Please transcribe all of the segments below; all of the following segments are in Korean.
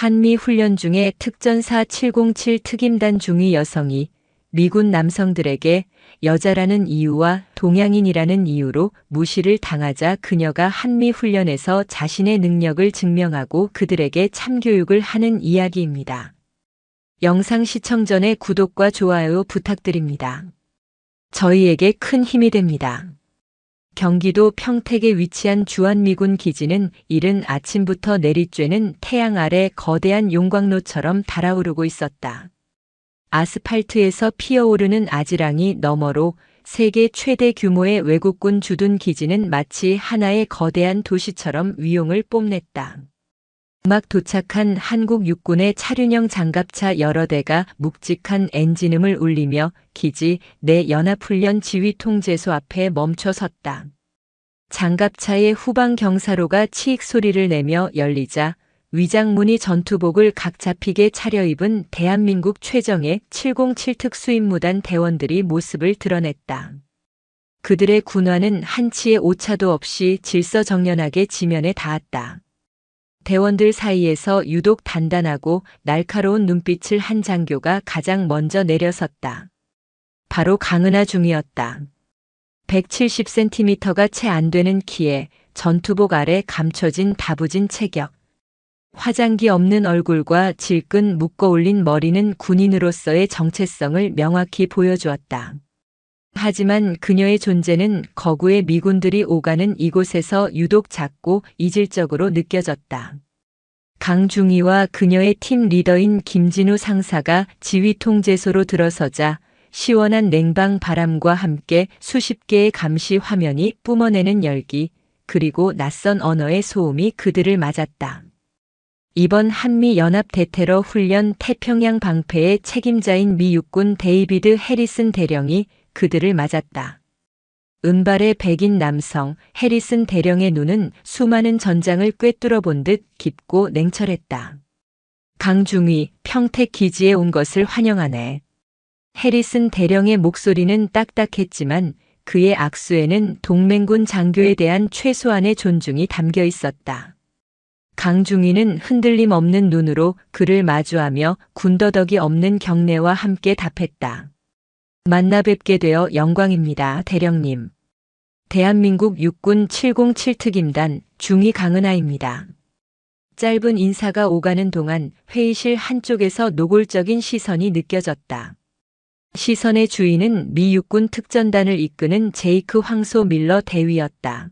한미 훈련 중에 특전사 707 특임단 중위 여성이 미군 남성들에게 여자라는 이유와 동양인이라는 이유로 무시를 당하자 그녀가 한미 훈련에서 자신의 능력을 증명하고 그들에게 참교육을 하는 이야기입니다. 영상 시청 전에 구독과 좋아요 부탁드립니다. 저희에게 큰 힘이 됩니다. 경기도 평택에 위치한 주한미군 기지는 이른 아침부터 내리쬐는 태양 아래 거대한 용광로처럼 달아오르고 있었다. 아스팔트에서 피어오르는 아지랑이 너머로 세계 최대 규모의 외국군 주둔 기지는 마치 하나의 거대한 도시처럼 위용을 뽐냈다. 막 도착한 한국 육군의 차륜형 장갑차 여러 대가 묵직한 엔진음을 울리며 기지 내 연합훈련 지휘통제소 앞에 멈춰 섰다. 장갑차의 후방 경사로가 치익 소리를 내며 열리자 위장무늬 전투복을 각 잡히게 차려입은 대한민국 최정예 707 특수임무단 대원들이 모습을 드러냈다. 그들의 군화는 한치의 오차도 없이 질서정연하게 지면에 닿았다. 대원들 사이에서 유독 단단하고 날카로운 눈빛을 한 장교가 가장 먼저 내려섰다. 바로 강은하 중이었다. 170cm가 채 안 되는 키에 전투복 아래 감춰진 다부진 체격. 화장기 없는 얼굴과 질끈 묶어 올린 머리는 군인으로서의 정체성을 명확히 보여주었다. 하지만 그녀의 존재는 거구의 미군들이 오가는 이곳에서 유독 작고 이질적으로 느껴졌다. 강중희와 그녀의 팀 리더인 김진우 상사가 지휘통제소로 들어서자 시원한 냉방 바람과 함께 수십 개의 감시 화면이 뿜어내는 열기, 그리고 낯선 언어의 소음이 그들을 맞았다. 이번 한미연합 대테러 훈련 태평양 방패의 책임자인 미 육군 데이비드 해리슨 대령이 그들을 맞았다. 은발의 백인 남성 해리슨 대령의 눈은 수많은 전장을 꿰뚫어 본 듯 깊고 냉철했다. 강중희, 평택 기지에 온 것을 환영하네. 해리슨 대령의 목소리는 딱딱했지만 그의 악수에는 동맹군 장교에 대한 최소한의 존중이 담겨 있었다. 강중희는 흔들림 없는 눈으로 그를 마주하며 군더더기 없는 경례와 함께 답했다. 만나 뵙게 되어 영광입니다, 대령님. 대한민국 육군 707 특임단 중위 강은하입니다. 짧은 인사가 오가는 동안 회의실 한쪽에서 노골적인 시선이 느껴졌다. 시선의 주인은 미 육군 특전단을 이끄는 제이크 황소 밀러 대위였다.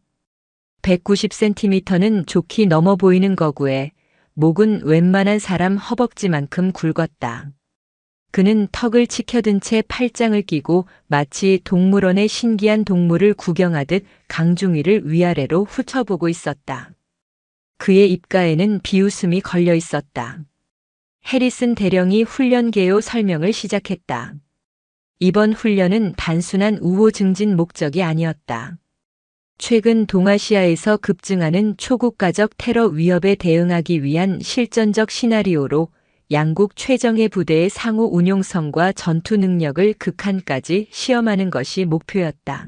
190cm는 좋게 넘어 보이는 거구에 목은 웬만한 사람 허벅지만큼 굵었다. 그는 턱을 치켜든 채 팔짱을 끼고 마치 동물원의 신기한 동물을 구경하듯 강중희를 위아래로 훑어보고 있었다. 그의 입가에는 비웃음이 걸려 있었다. 해리슨 대령이 훈련 개요 설명을 시작했다. 이번 훈련은 단순한 우호 증진 목적이 아니었다. 최근 동아시아에서 급증하는 초국가적 테러 위협에 대응하기 위한 실전적 시나리오로 양국 최정예 부대의 상호 운용성과 전투 능력을 극한까지 시험하는 것이 목표였다.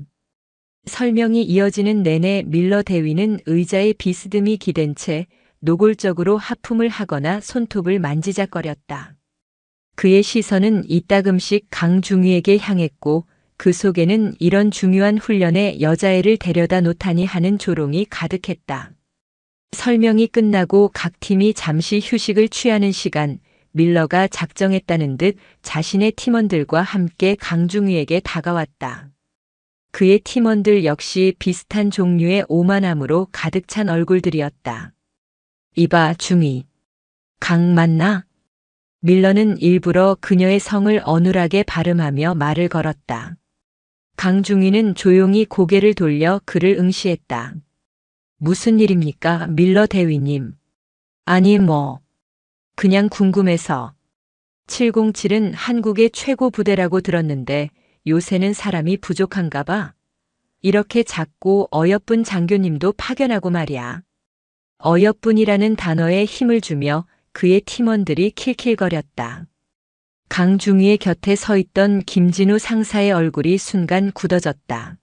설명이 이어지는 내내 밀러 대위는 의자에 비스듬히 기댄 채 노골적으로 하품을 하거나 손톱을 만지작거렸다. 그의 시선은 이따금씩 강중희에게 향했고 그 속에는 이런 중요한 훈련에 여자애를 데려다 놓다니 하는 조롱이 가득했다. 설명이 끝나고 각 팀이 잠시 휴식을 취하는 시간, 밀러가 작정했다는 듯 자신의 팀원들과 함께 강중희에게 다가왔다. 그의 팀원들 역시 비슷한 종류의 오만함으로 가득 찬 얼굴들이었다. 이봐, 중희. 강 맞나? 밀러는 일부러 그녀의 성을 어눌하게 발음하며 말을 걸었다. 강중희는 조용히 고개를 돌려 그를 응시했다. 무슨 일입니까, 밀러 대위님? 아니 그냥 궁금해서. 707은 한국의 최고 부대라고 들었는데 요새는 사람이 부족한가 봐. 이렇게 작고 어여쁜 장교님도 파견하고 말이야. 어여쁜이라는 단어에 힘을 주며 그의 팀원들이 킬킬거렸다. 강중희의 곁에 서 있던 김진우 상사의 얼굴이 순간 굳어졌다.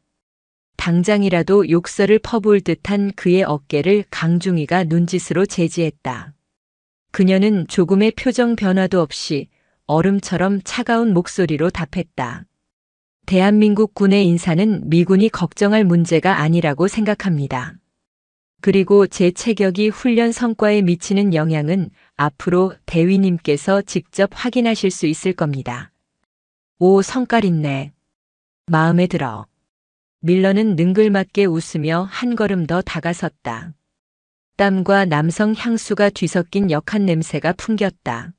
당장이라도 욕설을 퍼부을 듯한 그의 어깨를 강중희가 눈짓으로 제지했다. 그녀는 조금의 표정 변화도 없이 얼음처럼 차가운 목소리로 답했다. 대한민국 군의 인사는 미군이 걱정할 문제가 아니라고 생각합니다. 그리고 제 체격이 훈련 성과에 미치는 영향은 앞으로 대위님께서 직접 확인하실 수 있을 겁니다. 오, 성깔 있네. 마음에 들어. 밀러는 능글맞게 웃으며 한 걸음 더 다가섰다. 땀과 남성 향수가 뒤섞인 역한 냄새가 풍겼다.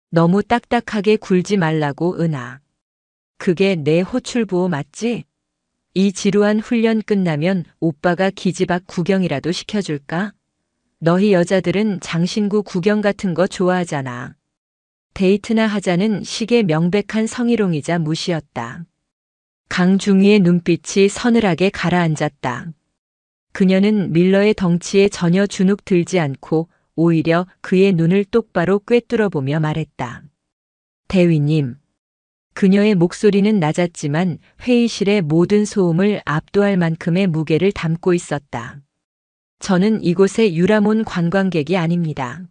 너무 딱딱하게 굴지 말라고, 은하. 그게 내 호출부호 맞지? 이 지루한 훈련 끝나면 오빠가 기지박 구경이라도 시켜줄까? 너희 여자들은 장신구 구경 같은 거 좋아하잖아. 데이트나 하자는 식의 명백한 성희롱이자 무시였다. 강중희의 눈빛이 서늘하게 가라앉았다. 그녀는 밀러의 덩치에 전혀 주눅 들지 않고 오히려 그의 눈을 똑바로 꿰뚫어보며 말했다. 대위님. 그녀의 목소리는 낮았지만 회의실의 모든 소음을 압도할 만큼의 무게를 담고 있었다. 저는 이곳의 유람온 관광객이 아닙니다.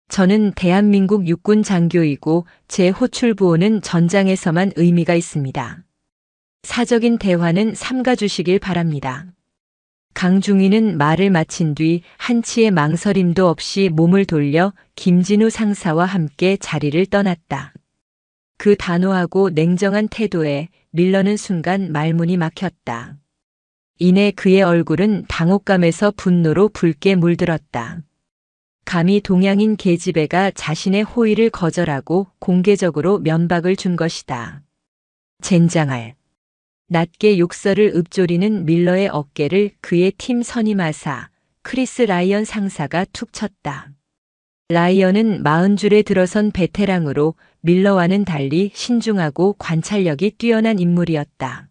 저는 대한민국 육군 장교이고 제 호출부호는 전장에서만 의미가 있습니다. 사적인 대화는 삼가주시길 바랍니다. 강중희는 말을 마친 뒤 한치의 망설임도 없이 몸을 돌려 김진우 상사와 함께 자리를 떠났다. 그 단호하고 냉정한 태도에 밀러는 순간 말문이 막혔다. 이내 그의 얼굴은 당혹감에서 분노로 붉게 물들었다. 감히 동양인 계집애가 자신의 호의를 거절하고 공개적으로 면박을 준 것이다. 젠장할. 낮게 욕설을 읊조리는 밀러의 어깨를 그의 팀 선임하사 크리스 라이언 상사가 툭 쳤다. 라이언은 40줄에 들어선 베테랑으로 밀러와는 달리 신중하고 관찰력이 뛰어난 인물이었다.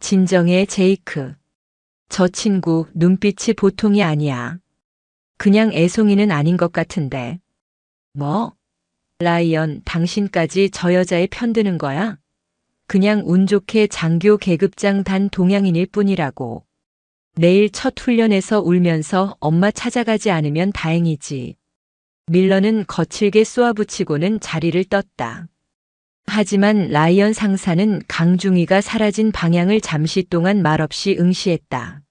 진정해, 제이크. 저 친구 눈빛이 보통이 아니야. 그냥 애송이는 아닌 것 같은데. 뭐? 라이언, 당신까지 저 여자에 편드는 거야? 그냥 운 좋게 장교 계급장 단 동양인일 뿐이라고. 내일 첫 훈련에서 울면서 엄마 찾아가지 않으면 다행이지. 밀러는 거칠게 쏘아붙이고는 자리를 떴다. 하지만 라이언 상사는 강중희가 사라진 방향을 잠시 동안 말없이 응시했다.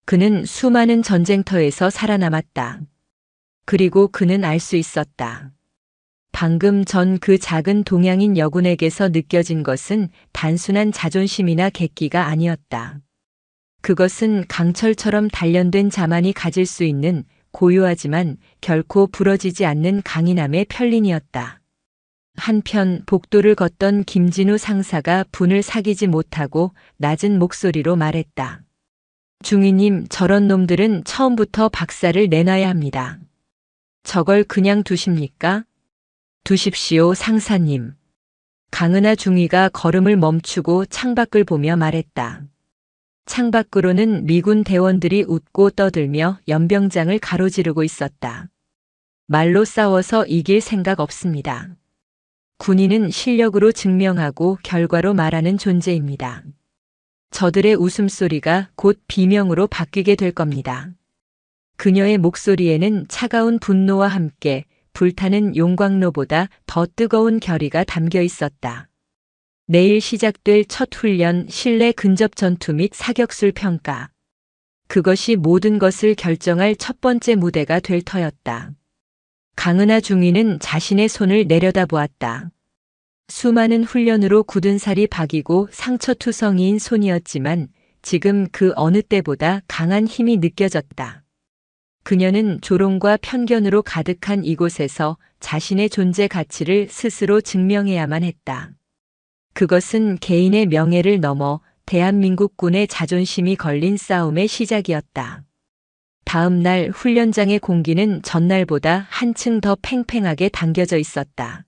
그는 수많은 전쟁터에서 살아남았다. 그리고 그는 알 수 있었다. 방금 전 그 작은 동양인 여군에게서 느껴진 것은 단순한 자존심이나 객기가 아니었다. 그것은 강철처럼 단련된 자만이 가질 수 있는 고요하지만 결코 부러지지 않는 강인함의 편린이었다. 한편 복도를 걷던 김진우 상사가 분을 사귀지 못하고 낮은 목소리로 말했다. 중위님, 저런 놈들은 처음부터 박살을 내놔야 합니다. 저걸 그냥 두십니까? 두십시오, 상사님. 강은하 중위가 걸음을 멈추고 창밖을 보며 말했다. 창밖으로는 미군 대원들이 웃고 떠들며 연병장을 가로지르고 있었다. 말로 싸워서 이길 생각 없습니다. 군인은 실력으로 증명하고 결과로 말하는 존재입니다. 저들의 웃음소리가 곧 비명으로 바뀌게 될 겁니다. 그녀의 목소리에는 차가운 분노와 함께 불타는 용광로보다 더 뜨거운 결의가 담겨 있었다. 내일 시작될 첫 훈련 실내 근접 전투 및 사격술 평가. 그것이 모든 것을 결정할 첫 번째 무대가 될 터였다. 강은하 중위는 자신의 손을 내려다보았다. 수많은 훈련으로 굳은 살이 박이고 상처투성이인 손이었지만 지금 그 어느 때보다 강한 힘이 느껴졌다. 그녀는 조롱과 편견으로 가득한 이곳에서 자신의 존재 가치를 스스로 증명해야만 했다. 그것은 개인의 명예를 넘어 대한민국군의 자존심이 걸린 싸움의 시작이었다. 다음 날 훈련장의 공기는 전날보다 한층 더 팽팽하게 당겨져 있었다.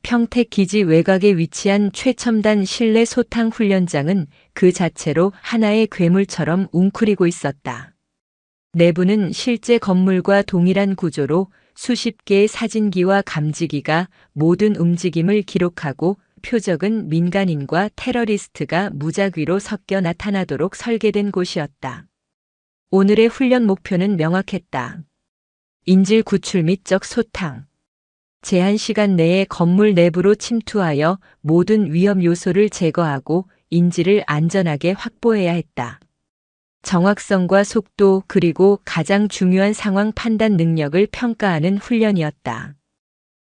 평택 기지 외곽에 위치한 최첨단 실내 소탕 훈련장은 그 자체로 하나의 괴물처럼 웅크리고 있었다. 내부는 실제 건물과 동일한 구조로 수십 개의 사진기와 감지기가 모든 움직임을 기록하고 표적은 민간인과 테러리스트가 무작위로 섞여 나타나도록 설계된 곳이었다. 오늘의 훈련 목표는 명확했다. 인질 구출 및 적 소탕. 제한 시간 내에 건물 내부로 침투하여 모든 위험 요소를 제거하고 인질을 안전하게 확보해야 했다. 정확성과 속도 그리고 가장 중요한 상황 판단 능력을 평가하는 훈련이었다.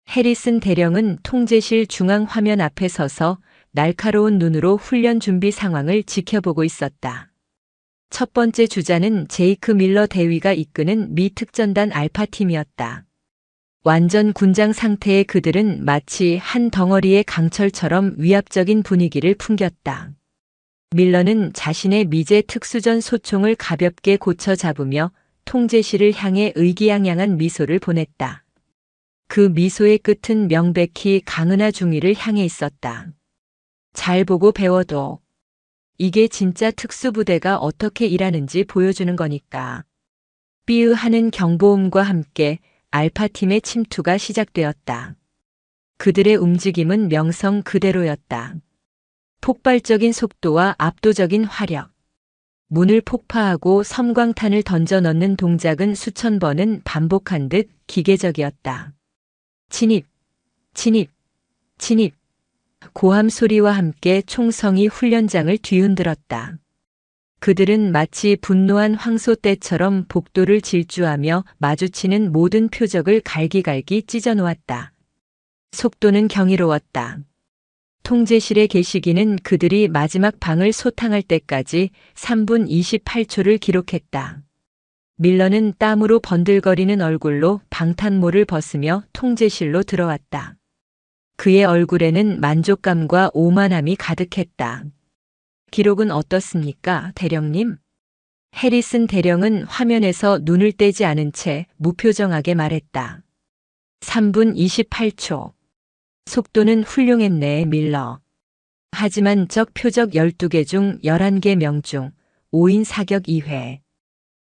해리슨 대령은 통제실 중앙 화면 앞에 서서 날카로운 눈으로 훈련 준비 상황을 지켜보고 있었다. 첫 번째 주자는 제이크 밀러 대위가 이끄는 미 특전단 알파팀이었다. 완전 군장 상태의 그들은 마치 한 덩어리의 강철처럼 위압적인 분위기를 풍겼다. 밀러는 자신의 미제 특수전 소총을 가볍게 고쳐 잡으며 통제실을 향해 의기양양한 미소를 보냈다. 그 미소의 끝은 명백히 강은하 중위를 향해 있었다. 잘 보고 배워둬. 이게 진짜 특수부대가 어떻게 일하는지 보여주는 거니까. 삐으 하는 경보음과 함께 알파팀의 침투가 시작되었다. 그들의 움직임은 명성 그대로였다. 폭발적인 속도와 압도적인 화력. 문을 폭파하고 섬광탄을 던져 넣는 동작은 수천 번은 반복한 듯 기계적이었다. 진입, 진입, 진입. 고함 소리와 함께 총성이 훈련장을 뒤흔들었다. 그들은 마치 분노한 황소떼처럼 복도를 질주하며 마주치는 모든 표적을 갈기갈기 찢어놓았다. 속도는 경이로웠다. 통제실의 계시기는 그들이 마지막 방을 소탕할 때까지 3분 28초를 기록했다. 밀러는 땀으로 번들거리는 얼굴로 방탄모를 벗으며 통제실로 들어왔다. 그의 얼굴에는 만족감과 오만함이 가득했다. 기록은 어떻습니까, 대령님? 해리슨 대령은 화면에서 눈을 떼지 않은 채 무표정하게 말했다. 3분 28초. 속도는 훌륭했네, 밀러. 하지만 적 표적 12개 중 11개 명중 5인 사격 2회.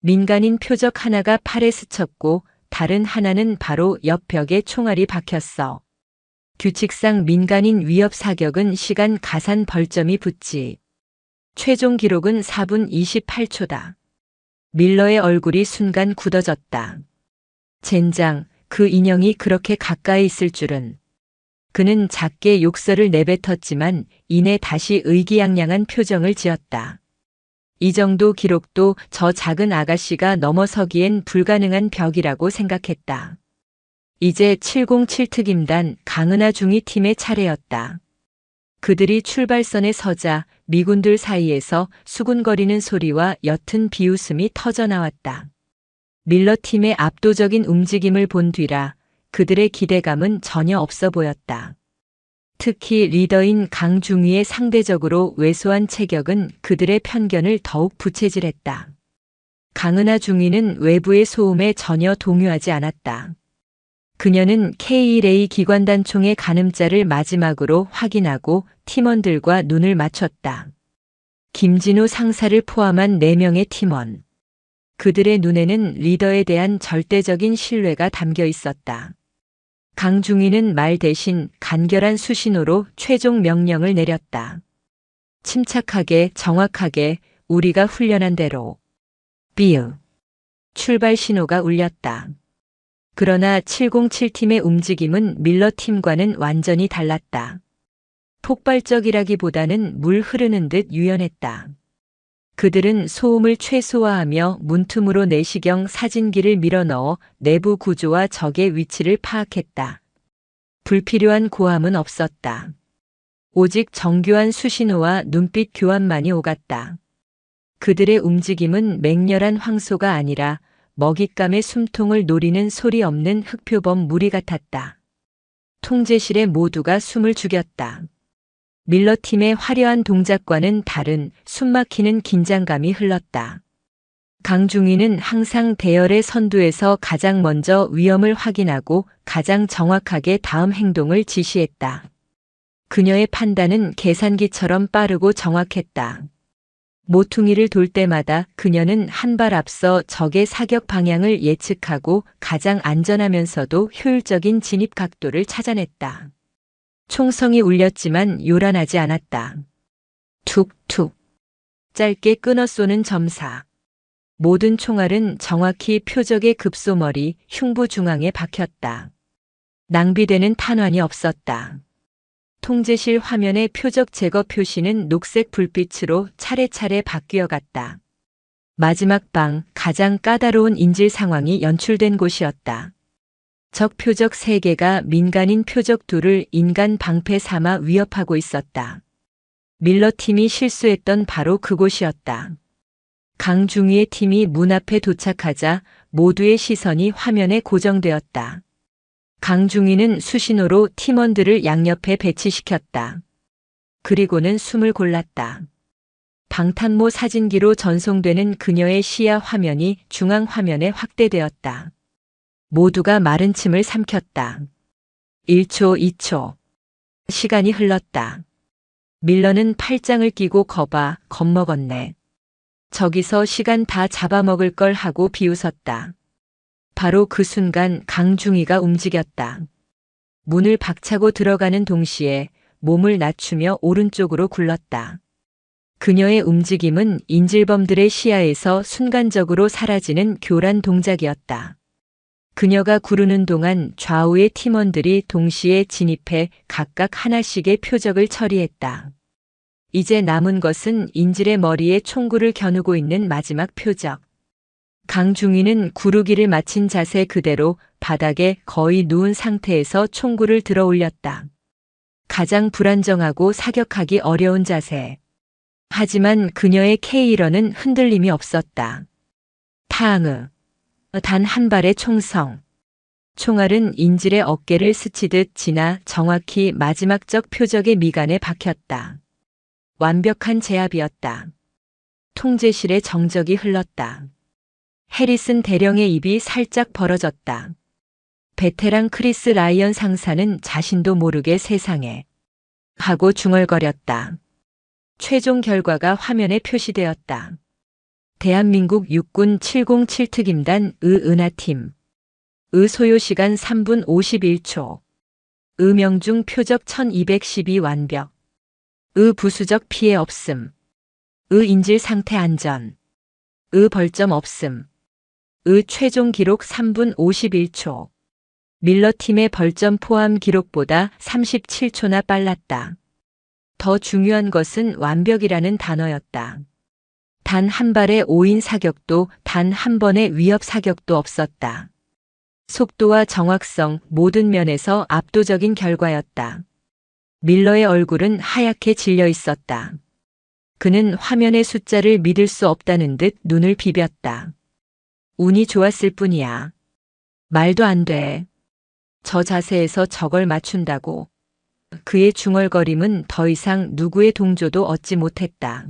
민간인 표적 하나가 팔에 스쳤고 다른 하나는 바로 옆 벽에 총알이 박혔어. 규칙상 민간인 위협 사격은 시간 가산 벌점이 붙지. 최종 기록은 4분 28초다. 밀러의 얼굴이 순간 굳어졌다. 젠장, 그 인형이 그렇게 가까이 있을 줄은. 그는 작게 욕설을 내뱉었지만 이내 다시 의기양양한 표정을 지었다. 이 정도 기록도 저 작은 아가씨가 넘어서기엔 불가능한 벽이라고 생각했다. 이제 707특임단 강은하 중위 팀의 차례였다. 그들이 출발선에 서자 미군들 사이에서 수군거리는 소리와 옅은 비웃음이 터져나왔다. 밀러 팀의 압도적인 움직임을 본 뒤라 그들의 기대감은 전혀 없어 보였다. 특히 리더인 강중위의 상대적으로 왜소한 체격은 그들의 편견을 더욱 부채질했다. 강은하 중위는 외부의 소음에 전혀 동요하지 않았다. 그녀는 K1A 기관단총의 가늠자를 마지막으로 확인하고 팀원들과 눈을 맞췄다. 김진우 상사를 포함한 4명의 팀원. 그들의 눈에는 리더에 대한 절대적인 신뢰가 담겨 있었다. 강중위는 말 대신 간결한 수신호로 최종 명령을 내렸다. 침착하게 정확하게 우리가 훈련한 대로. 삐으. 출발 신호가 울렸다. 그러나 707팀의 움직임은 밀러 팀과는 완전히 달랐다. 폭발적이라기보다는 물 흐르는 듯 유연했다. 그들은 소음을 최소화하며 문틈으로 내시경 사진기를 밀어넣어 내부 구조와 적의 위치를 파악했다. 불필요한 고함은 없었다. 오직 정교한 수신호와 눈빛 교환만이 오갔다. 그들의 움직임은 맹렬한 황소가 아니라 먹잇감의 숨통을 노리는 소리 없는 흑표범 무리 같았다. 통제실의 모두가 숨을 죽였다. 밀러팀의 화려한 동작과는 다른 숨막히는 긴장감이 흘렀다. 강중위는 항상 대열의 선두에서 가장 먼저 위험을 확인하고 가장 정확하게 다음 행동을 지시했다. 그녀의 판단은 계산기처럼 빠르고 정확했다. 모퉁이를 돌 때마다 그녀는 한 발 앞서 적의 사격 방향을 예측하고 가장 안전하면서도 효율적인 진입 각도를 찾아냈다. 총성이 울렸지만 요란하지 않았다. 툭툭. 짧게 끊어 쏘는 점사. 모든 총알은 정확히 표적의 급소머리 흉부 중앙에 박혔다. 낭비되는 탄환이 없었다. 통제실 화면의 표적 제거 표시는 녹색 불빛으로 차례차례 바뀌어갔다. 마지막 방, 가장 까다로운 인질 상황이 연출된 곳이었다. 적 표적 3개가 민간인 표적 2를 인간 방패 삼아 위협하고 있었다. 밀러 팀이 실수했던 바로 그곳이었다. 강중위의 팀이 문 앞에 도착하자 모두의 시선이 화면에 고정되었다. 강중위는 수신호로 팀원들을 양옆에 배치시켰다. 그리고는 숨을 골랐다. 방탄모 사진기로 전송되는 그녀의 시야 화면이 중앙 화면에 확대되었다. 모두가 마른 침을 삼켰다. 1초, 2초. 시간이 흘렀다. 밀러는 팔짱을 끼고 겁먹었네. 저기서 시간 다 잡아먹을 걸 하고 비웃었다. 바로 그 순간 강중위가 움직였다. 문을 박차고 들어가는 동시에 몸을 낮추며 오른쪽으로 굴렀다. 그녀의 움직임은 인질범들의 시야에서 순간적으로 사라지는 교란 동작이었다. 그녀가 구르는 동안 좌우의 팀원들이 동시에 진입해 각각 하나씩의 표적을 처리했다. 이제 남은 것은 인질의 머리에 총구를 겨누고 있는 마지막 표적. 강중위는 구르기를 마친 자세 그대로 바닥에 거의 누운 상태에서 총구를 들어 올렸다. 가장 불안정하고 사격하기 어려운 자세. 하지만 그녀의 K런은 흔들림이 없었다. 탕! 단 한 발의 총성. 총알은 인질의 어깨를 스치듯 지나 정확히 마지막적 표적의 미간에 박혔다. 완벽한 제압이었다. 통제실의 정적이 흘렀다. 해리슨 대령의 입이 살짝 벌어졌다. 베테랑 크리스 라이언 상사는 자신도 모르게 세상에 하고 중얼거렸다. 최종 결과가 화면에 표시되었다. 대한민국 육군 707특임단 의은하팀. 소요시간 3분 51초. 명중 표적 1212 완벽. 부수적 피해 없음. 인질 상태 안전. 벌점 없음. 최종 기록 3분 51초. 밀러팀의 벌점 포함 기록보다 37초나 빨랐다. 더 중요한 것은 완벽이라는 단어였다. 단 한 발의 5인 사격도 단 한 번의 위협 사격도 없었다. 속도와 정확성 모든 면에서 압도적인 결과였다. 밀러의 얼굴은 하얗게 질려 있었다. 그는 화면의 숫자를 믿을 수 없다는 듯 눈을 비볐다. 운이 좋았을 뿐이야. 말도 안 돼. 저 자세에서 저걸 맞춘다고. 그의 중얼거림은 더 이상 누구의 동조도 얻지 못했다.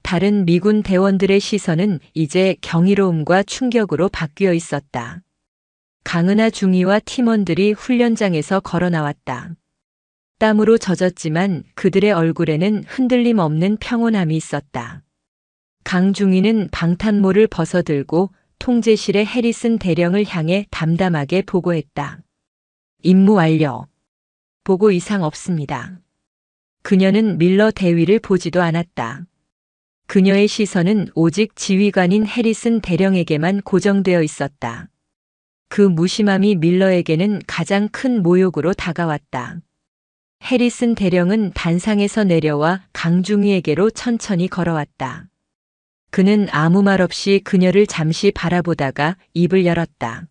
다른 미군 대원들의 시선은 이제 경이로움과 충격으로 바뀌어 있었다. 강은하 중위와 팀원들이 훈련장에서 걸어 나왔다. 땀으로 젖었지만 그들의 얼굴에는 흔들림 없는 평온함이 있었다. 강중위는 방탄모를 벗어들고 통제실의 해리슨 대령을 향해 담담하게 보고했다. 임무 완료. 보고 이상 없습니다. 그녀는 밀러 대위를 보지도 않았다. 그녀의 시선은 오직 지휘관인 해리슨 대령에게만 고정되어 있었다. 그 무심함이 밀러에게는 가장 큰 모욕으로 다가왔다. 해리슨 대령은 단상에서 내려와 강중위에게로 천천히 걸어왔다. 그는 아무 말 없이 그녀를 잠시 바라보다가 입을 열었다.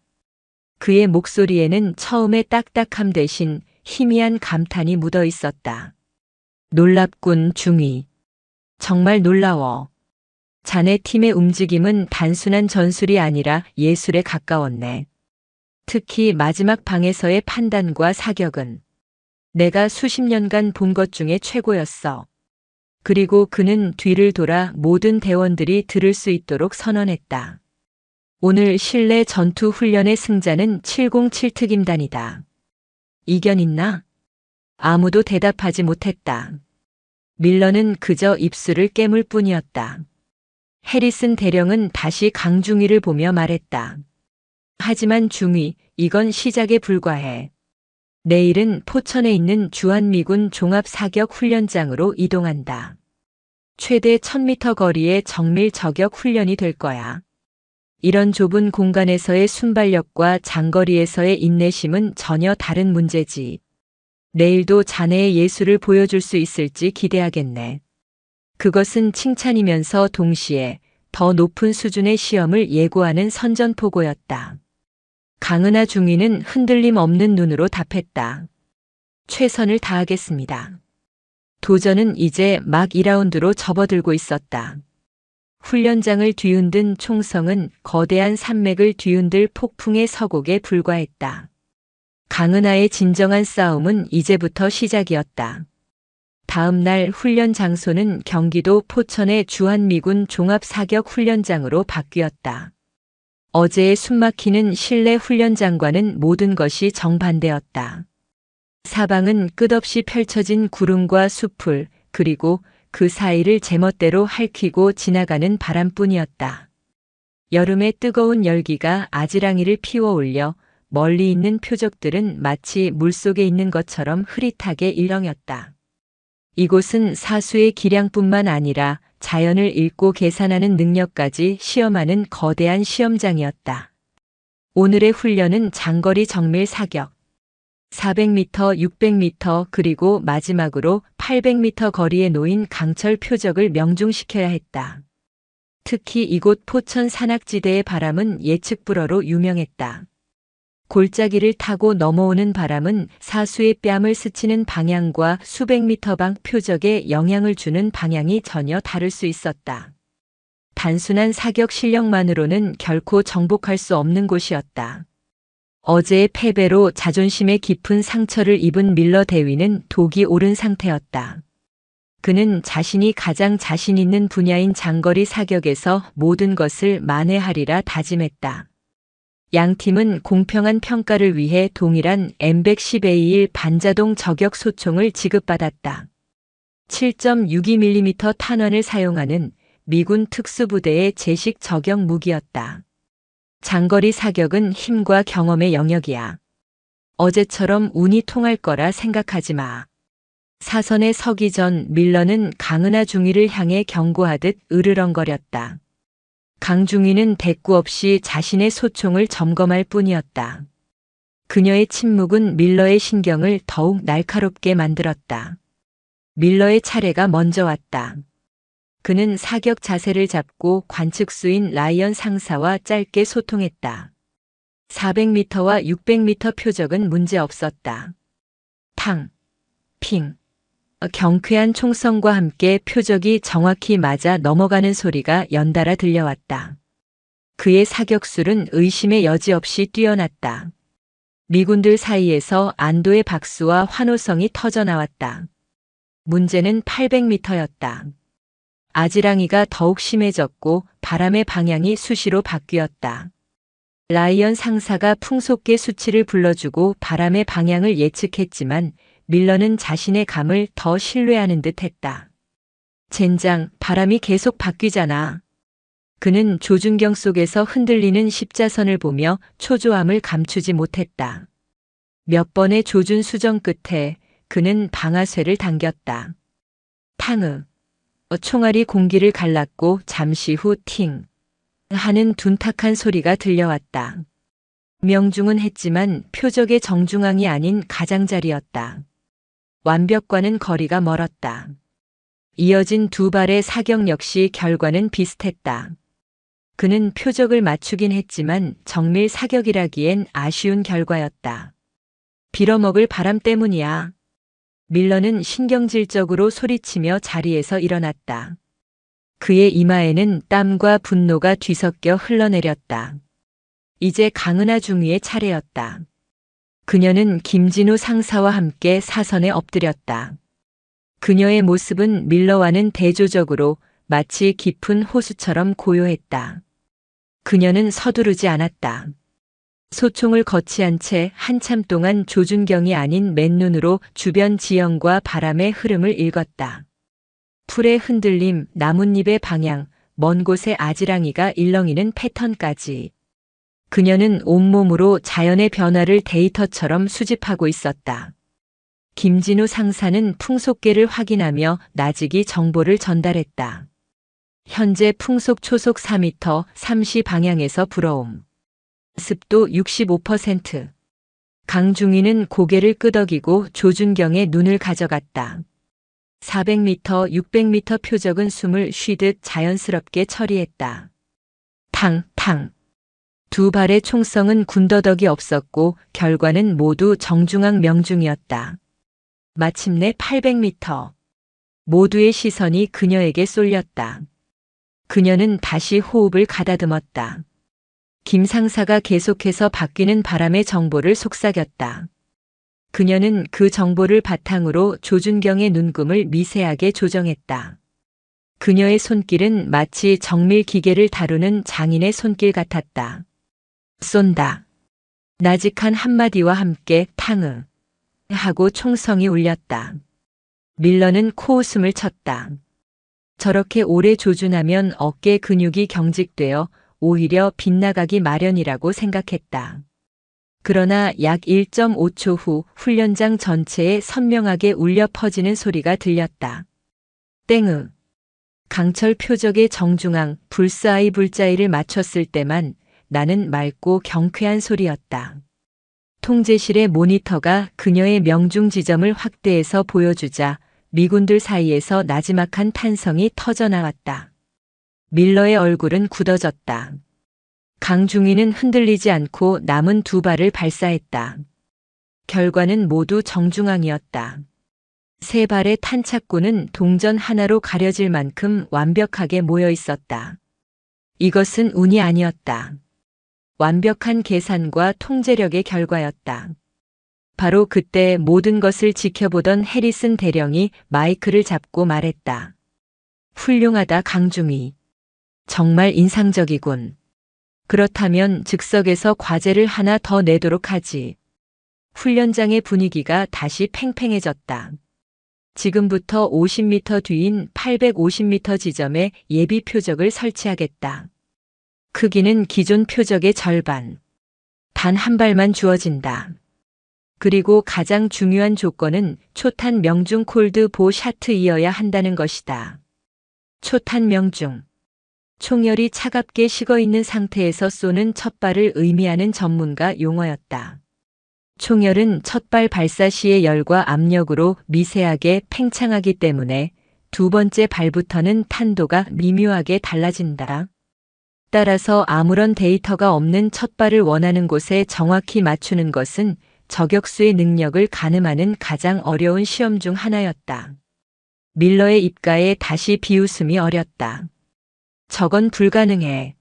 그의 목소리에는 처음의 딱딱함 대신 희미한 감탄이 묻어 있었다. 놀랍군, 중위. 정말 놀라워. 자네 팀의 움직임은 단순한 전술이 아니라 예술에 가까웠네. 특히 마지막 방에서의 판단과 사격은 내가 수십 년간 본 것 중에 최고였어. 그리고 그는 뒤를 돌아 모든 대원들이 들을 수 있도록 선언했다. 오늘 실내 전투 훈련의 승자는 707특임단이다. 이견 있나? 아무도 대답하지 못했다. 밀러는 그저 입술을 깨물 뿐이었다. 해리슨 대령은 다시 강중위를 보며 말했다. 하지만 중위, 이건 시작에 불과해. 내일은 포천에 있는 주한미군 종합사격훈련장으로 이동한다. 최대 1000m 거리의 정밀 저격 훈련이 될 거야. 이런 좁은 공간에서의 순발력과 장거리에서의 인내심은 전혀 다른 문제지. 내일도 자네의 예술을 보여줄 수 있을지 기대하겠네. 그것은 칭찬이면서 동시에 더 높은 수준의 시험을 예고하는 선전포고였다. 강은하 중위는 흔들림 없는 눈으로 답했다. 최선을 다하겠습니다. 도전은 이제 막 2라운드로 접어들고 있었다. 훈련장을 뒤흔든 총성은 거대한 산맥을 뒤흔들 폭풍의 서곡에 불과했다. 강은하의 진정한 싸움은 이제부터 시작이었다. 다음 날 훈련 장소는 경기도 포천의 주한미군 종합사격훈련장으로 바뀌었다. 어제의 숨막히는 실내 훈련장과는 모든 것이 정반대였다. 사방은 끝없이 펼쳐진 구름과 숲을, 그리고 그 사이를 제멋대로 핥히고 지나가는 바람뿐이었다. 여름의 뜨거운 열기가 아지랑이를 피워올려 멀리 있는 표적들은 마치 물속에 있는 것처럼 흐릿하게 일렁였다. 이곳은 사수의 기량뿐만 아니라 자연을 읽고 계산하는 능력까지 시험하는 거대한 시험장이었다. 오늘의 훈련은 장거리 정밀 사격. 400m, 600m, 그리고 마지막으로 800m 거리에 놓인 강철 표적을 명중시켜야 했다. 특히 이곳 포천 산악지대의 바람은 예측 불허로 유명했다. 골짜기를 타고 넘어오는 바람은 사수의 뺨을 스치는 방향과 수백 미터 방 표적에 영향을 주는 방향이 전혀 다를 수 있었다. 단순한 사격 실력만으로는 결코 정복할 수 없는 곳이었다. 어제의 패배로 자존심에 깊은 상처를 입은 밀러 대위는 독이 오른 상태였다. 그는 자신이 가장 자신 있는 분야인 장거리 사격에서 모든 것을 만회하리라 다짐했다. 양 팀은 공평한 평가를 위해 동일한 M110A1 반자동 저격 소총을 지급받았다. 7.62mm 탄환을 사용하는 미군 특수부대의 제식 저격 무기였다. 장거리 사격은 힘과 경험의 영역이야. 어제처럼 운이 통할 거라 생각하지 마. 사선에 서기 전 밀러는 강은하 중위를 향해 경고하듯 으르렁거렸다. 강 중위는 대꾸 없이 자신의 소총을 점검할 뿐이었다. 그녀의 침묵은 밀러의 신경을 더욱 날카롭게 만들었다. 밀러의 차례가 먼저 왔다. 그는 사격 자세를 잡고 관측수인 라이언 상사와 짧게 소통했다. 400m와 600m 표적은 문제 없었다. 탕, 핑. 경쾌한 총성과 함께 표적이 정확히 맞아 넘어가는 소리가 연달아 들려왔다. 그의 사격술은 의심의 여지 없이 뛰어났다. 미군들 사이에서 안도의 박수와 환호성이 터져나왔다. 문제는 800m였다. 아지랑이가 더욱 심해졌고 바람의 방향이 수시로 바뀌었다. 라이언 상사가 풍속계 수치를 불러주고 바람의 방향을 예측했지만 밀러는 자신의 감을 더 신뢰하는 듯 했다. 젠장, 바람이 계속 바뀌잖아. 그는 조준경 속에서 흔들리는 십자선을 보며 초조함을 감추지 못했다. 몇 번의 조준 수정 끝에 그는 방아쇠를 당겼다. 탕으. 총알이 공기를 갈랐고 잠시 후 팅 하는 둔탁한 소리가 들려왔다. 명중은 했지만 표적의 정중앙이 아닌 가장자리였다. 완벽과는 거리가 멀었다. 이어진 두 발의 사격 역시 결과는 비슷했다. 그는 표적을 맞추긴 했지만 정밀 사격이라기엔 아쉬운 결과였다. 빌어먹을 바람 때문이야. 밀러는 신경질적으로 소리치며 자리에서 일어났다. 그의 이마에는 땀과 분노가 뒤섞여 흘러내렸다. 이제 강은하 중위의 차례였다. 그녀는 김진우 상사와 함께 사선에 엎드렸다. 그녀의 모습은 밀러와는 대조적으로 마치 깊은 호수처럼 고요했다. 그녀는 서두르지 않았다. 소총을 거치한 채 한참 동안 조준경이 아닌 맨눈으로 주변 지형과 바람의 흐름을 읽었다. 풀의 흔들림, 나뭇잎의 방향, 먼 곳의 아지랑이가 일렁이는 패턴까지. 그녀는 온몸으로 자연의 변화를 데이터처럼 수집하고 있었다. 김진우 상사는 풍속계를 확인하며 나직이 정보를 전달했다. 현재 풍속 초속 4m 3시 방향에서 불어옴. 습도 65%. 강중위는 고개를 끄덕이고 조준경의 눈을 가져갔다. 400m, 600m 표적은 숨을 쉬듯 자연스럽게 처리했다. 탕, 탕. 두 발의 총성은 군더더기 없었고 결과는 모두 정중앙 명중이었다. 마침내 800m. 모두의 시선이 그녀에게 쏠렸다. 그녀는 다시 호흡을 가다듬었다. 김 상사가 계속해서 바뀌는 바람의 정보를 속삭였다. 그녀는 그 정보를 바탕으로 조준경의 눈금을 미세하게 조정했다. 그녀의 손길은 마치 정밀 기계를 다루는 장인의 손길 같았다. 쏜다. 나직한 한마디와 함께 탕으 하고 총성이 울렸다. 밀러는 코웃음을 쳤다. 저렇게 오래 조준하면 어깨 근육이 경직되어 오히려 빗나가기 마련이라고 생각했다. 그러나 약 1.5초 후 훈련장 전체에 선명하게 울려 퍼지는 소리가 들렸다. 땡으. 강철 표적의 정중앙 불사의 불자의를 맞췄을 때만 나는 맑고 경쾌한 소리였다. 통제실의 모니터가 그녀의 명중 지점을 확대해서 보여주자 미군들 사이에서 나지막한 탄성이 터져나왔다. 밀러의 얼굴은 굳어졌다. 강중위는 흔들리지 않고 남은 두 발을 발사했다. 결과는 모두 정중앙이었다. 세 발의 탄착구는 동전 하나로 가려질 만큼 완벽하게 모여 있었다. 이것은 운이 아니었다. 완벽한 계산과 통제력의 결과였다. 바로 그때 모든 것을 지켜보던 해리슨 대령이 마이크를 잡고 말했다. 훌륭하다, 강중위. 정말 인상적이군. 그렇다면 즉석에서 과제를 하나 더 내도록 하지. 훈련장의 분위기가 다시 팽팽해졌다. 지금부터 50m 뒤인 850m 지점에 예비 표적을 설치하겠다. 크기는 기존 표적의 절반. 단 한 발만 주어진다. 그리고 가장 중요한 조건은 초탄 명중 콜드 보 샤트이어야 한다는 것이다. 초탄 명중. 총열이 차갑게 식어있는 상태에서 쏘는 첫 발을 의미하는 전문가 용어였다. 총열은 첫 발 발사 시의 열과 압력으로 미세하게 팽창하기 때문에 두 번째 발부터는 탄도가 미묘하게 달라진다. 따라서 아무런 데이터가 없는 첫 발을 원하는 곳에 정확히 맞추는 것은 저격수의 능력을 가늠하는 가장 어려운 시험 중 하나였다. 밀러의 입가에 다시 비웃음이 어렸다. 저건 불가능해.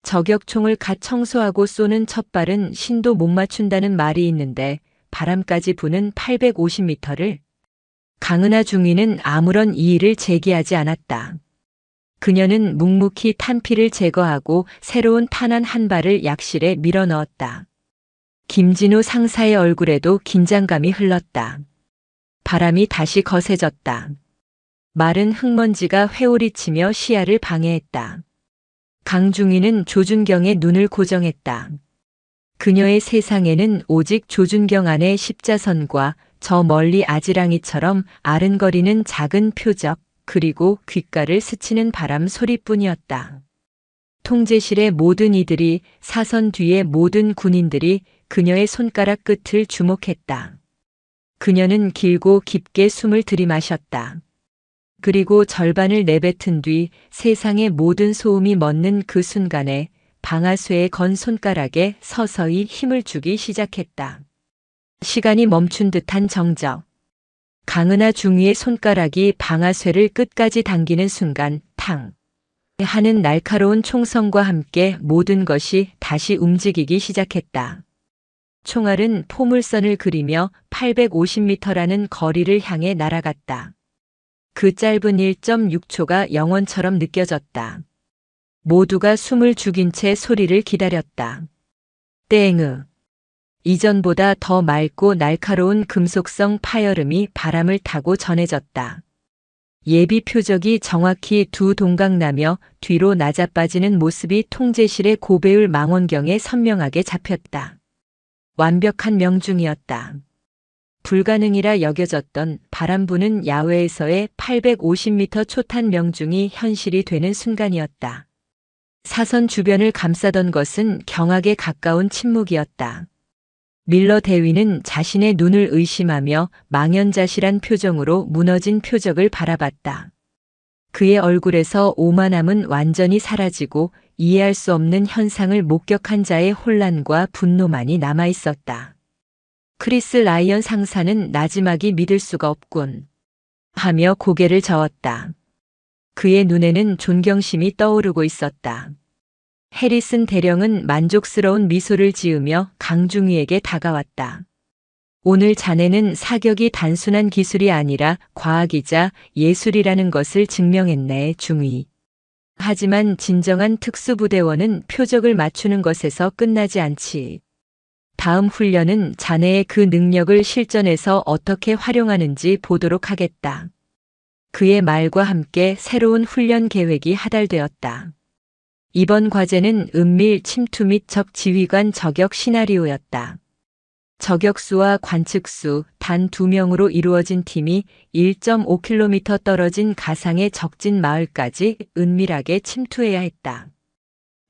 저격총을 갓 청소하고 쏘는 첫 발은 신도 못 맞춘다는 말이 있는데 바람까지 부는 850m를. 강은하 중위는 아무런 이의를 제기하지 않았다. 그녀는 묵묵히 탄피를 제거하고 새로운 탄환 한 발을 약실에 밀어 넣었다. 김진우 상사의 얼굴에도 긴장감이 흘렀다. 바람이 다시 거세졌다. 마른 흙먼지가 회오리치며 시야를 방해했다. 강중위는 조준경의 눈을 고정했다. 그녀의 세상에는 오직 조준경 안의 십자선과 저 멀리 아지랑이처럼 아른거리는 작은 표적, 그리고 귓가를 스치는 바람 소리뿐이었다. 통제실의 모든 이들이, 사선 뒤의 모든 군인들이 그녀의 손가락 끝을 주목했다. 그녀는 길고 깊게 숨을 들이마셨다. 그리고 절반을 내뱉은 뒤 세상의 모든 소음이 멎는 그 순간에 방아쇠에 건 손가락에 서서히 힘을 주기 시작했다. 시간이 멈춘 듯한 정적. 강은하 중위의 손가락이 방아쇠를 끝까지 당기는 순간 탕 하는 날카로운 총성과 함께 모든 것이 다시 움직이기 시작했다. 총알은 포물선을 그리며 850m라는 거리를 향해 날아갔다. 그 짧은 1.6초가 영원처럼 느껴졌다. 모두가 숨을 죽인 채 소리를 기다렸다. 땡으. 이전보다 더 맑고 날카로운 금속성 파열음이 바람을 타고 전해졌다. 예비 표적이 정확히 두 동강나며 뒤로 낮아빠지는 모습이 통제실의 고배율 망원경에 선명하게 잡혔다. 완벽한 명중이었다. 불가능이라 여겨졌던 바람 부는 야외에서의 850m 초탄 명중이 현실이 되는 순간이었다. 사선 주변을 감싸던 것은 경악에 가까운 침묵이었다. 밀러 대위는 자신의 눈을 의심하며 망연자실한 표정으로 무너진 표적을 바라봤다. 그의 얼굴에서 오만함은 완전히 사라지고 이해할 수 없는 현상을 목격한 자의 혼란과 분노만이 남아있었다. 크리스 라이언 상사는 나지막이 믿을 수가 없군 하며 고개를 저었다. 그의 눈에는 존경심이 떠오르고 있었다. 해리슨 대령은 만족스러운 미소를 지으며 강중위에게 다가왔다. 오늘 자네는 사격이 단순한 기술이 아니라 과학이자 예술이라는 것을 증명했네, 중위. 하지만 진정한 특수부대원은 표적을 맞추는 것에서 끝나지 않지. 다음 훈련은 자네의 그 능력을 실전에서 어떻게 활용하는지 보도록 하겠다. 그의 말과 함께 새로운 훈련 계획이 하달되었다. 이번 과제는 은밀 침투 및 적 지휘관 저격 시나리오였다. 저격수와 관측수 단 2명으로 이루어진 팀이 1.5km 떨어진 가상의 적진 마을까지 은밀하게 침투해야 했다.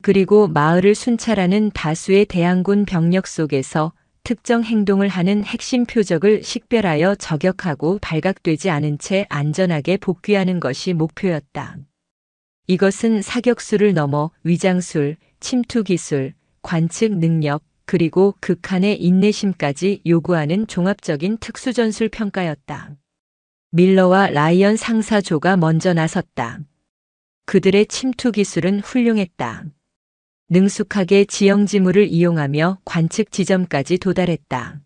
그리고 마을을 순찰하는 다수의 대항군 병력 속에서 특정 행동을 하는 핵심 표적을 식별하여 저격하고 발각되지 않은 채 안전하게 복귀하는 것이 목표였다. 이것은 사격수를 넘어 위장술, 침투 기술, 관측 능력, 그리고 극한의 인내심까지 요구하는 종합적인 특수전술 평가였다. 밀러와 라이언 상사조가 먼저 나섰다. 그들의 침투 기술은 훌륭했다. 능숙하게 지형지물을 이용하며 관측 지점까지 도달했다.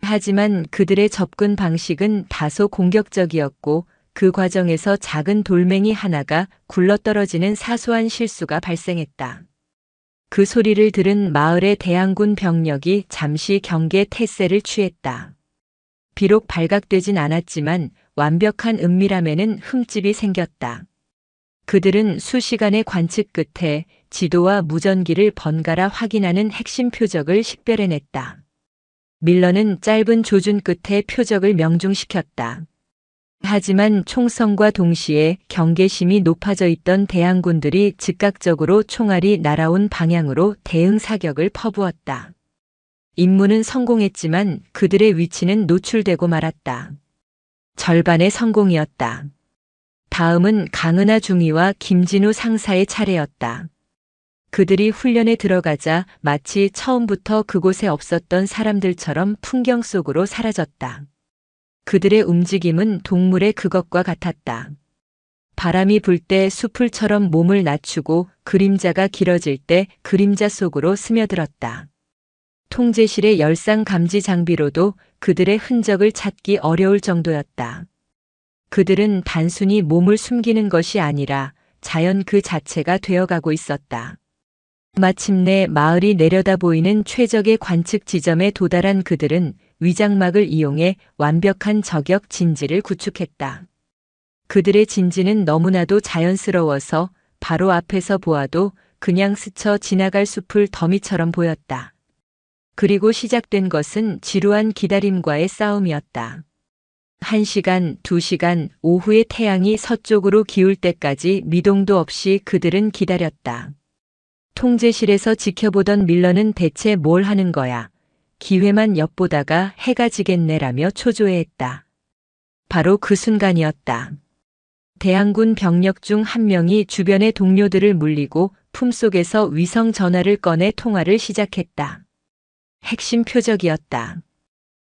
하지만 그들의 접근 방식은 다소 공격적이었고 그 과정에서 작은 돌멩이 하나가 굴러떨어지는 사소한 실수가 발생했다. 그 소리를 들은 마을의 대항군 병력이 잠시 경계 태세를 취했다. 비록 발각되진 않았지만 완벽한 은밀함에는 흠집이 생겼다. 그들은 수시간의 관측 끝에 지도와 무전기를 번갈아 확인하는 핵심 표적을 식별해냈다. 밀러는 짧은 조준 끝에 표적을 명중시켰다. 하지만 총성과 동시에 경계심이 높아져 있던 대항군들이 즉각적으로 총알이 날아온 방향으로 대응 사격을 퍼부었다. 임무는 성공했지만 그들의 위치는 노출되고 말았다. 절반의 성공이었다. 다음은 강은하 중위와 김진우 상사의 차례였다. 그들이 훈련에 들어가자 마치 처음부터 그곳에 없었던 사람들처럼 풍경 속으로 사라졌다. 그들의 움직임은 동물의 그것과 같았다. 바람이 불 때 수풀처럼 몸을 낮추고 그림자가 길어질 때 그림자 속으로 스며들었다. 통제실의 열상 감지 장비로도 그들의 흔적을 찾기 어려울 정도였다. 그들은 단순히 몸을 숨기는 것이 아니라 자연 그 자체가 되어가고 있었다. 마침내 마을이 내려다 보이는 최적의 관측 지점에 도달한 그들은 위장막을 이용해 완벽한 저격 진지를 구축했다. 그들의 진지는 너무나도 자연스러워서 바로 앞에서 보아도 그냥 스쳐 지나갈 숲을 더미처럼 보였다. 그리고 시작된 것은 지루한 기다림과의 싸움이었다. 1시간, 2시간, 오후에 태양이 서쪽으로 기울 때까지 미동도 없이 그들은 기다렸다. 통제실에서 지켜보던 밀러는 대체 뭘 하는 거야? 기회만 엿보다가 해가 지겠네라며 초조해했다. 바로 그 순간이었다. 대항군 병력 중 한 명이 주변의 동료들을 물리고 품속에서 위성 전화를 꺼내 통화를 시작했다. 핵심 표적이었다.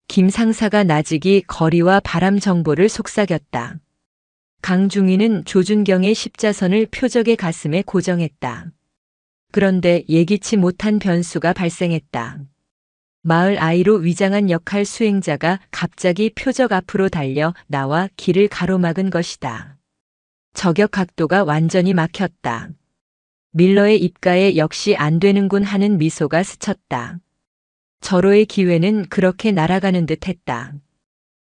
김 상사가 나직이 거리와 바람 정보를 속삭였다. 강중위는 조준경의 십자선을 표적의 가슴에 고정했다. 그런데 예기치 못한 변수가 발생했다. 마을 아이로 위장한 역할 수행자가 갑자기 표적 앞으로 달려 나와 길을 가로막은 것이다. 저격 각도가 완전히 막혔다. 밀러의 입가에 역시 안 되는군 하는 미소가 스쳤다. 절호의 기회는 그렇게 날아가는 듯 했다.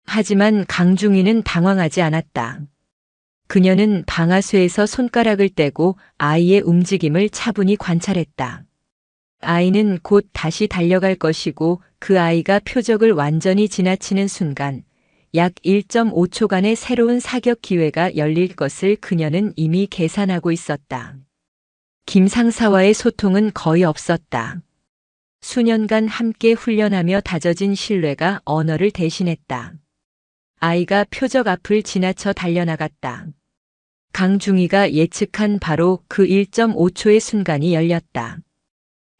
하지만 강중위는 당황하지 않았다. 그녀는 방아쇠에서 손가락을 떼고 아이의 움직임을 차분히 관찰했다. 아이는 곧 다시 달려갈 것이고 그 아이가 표적을 완전히 지나치는 순간 약 1.5초간의 새로운 사격 기회가 열릴 것을 그녀는 이미 계산하고 있었다. 김 상사와의 소통은 거의 없었다. 수년간 함께 훈련하며 다져진 신뢰가 언어를 대신했다. 아이가 표적 앞을 지나쳐 달려나갔다. 강중희가 예측한 바로 그 1.5초의 순간이 열렸다.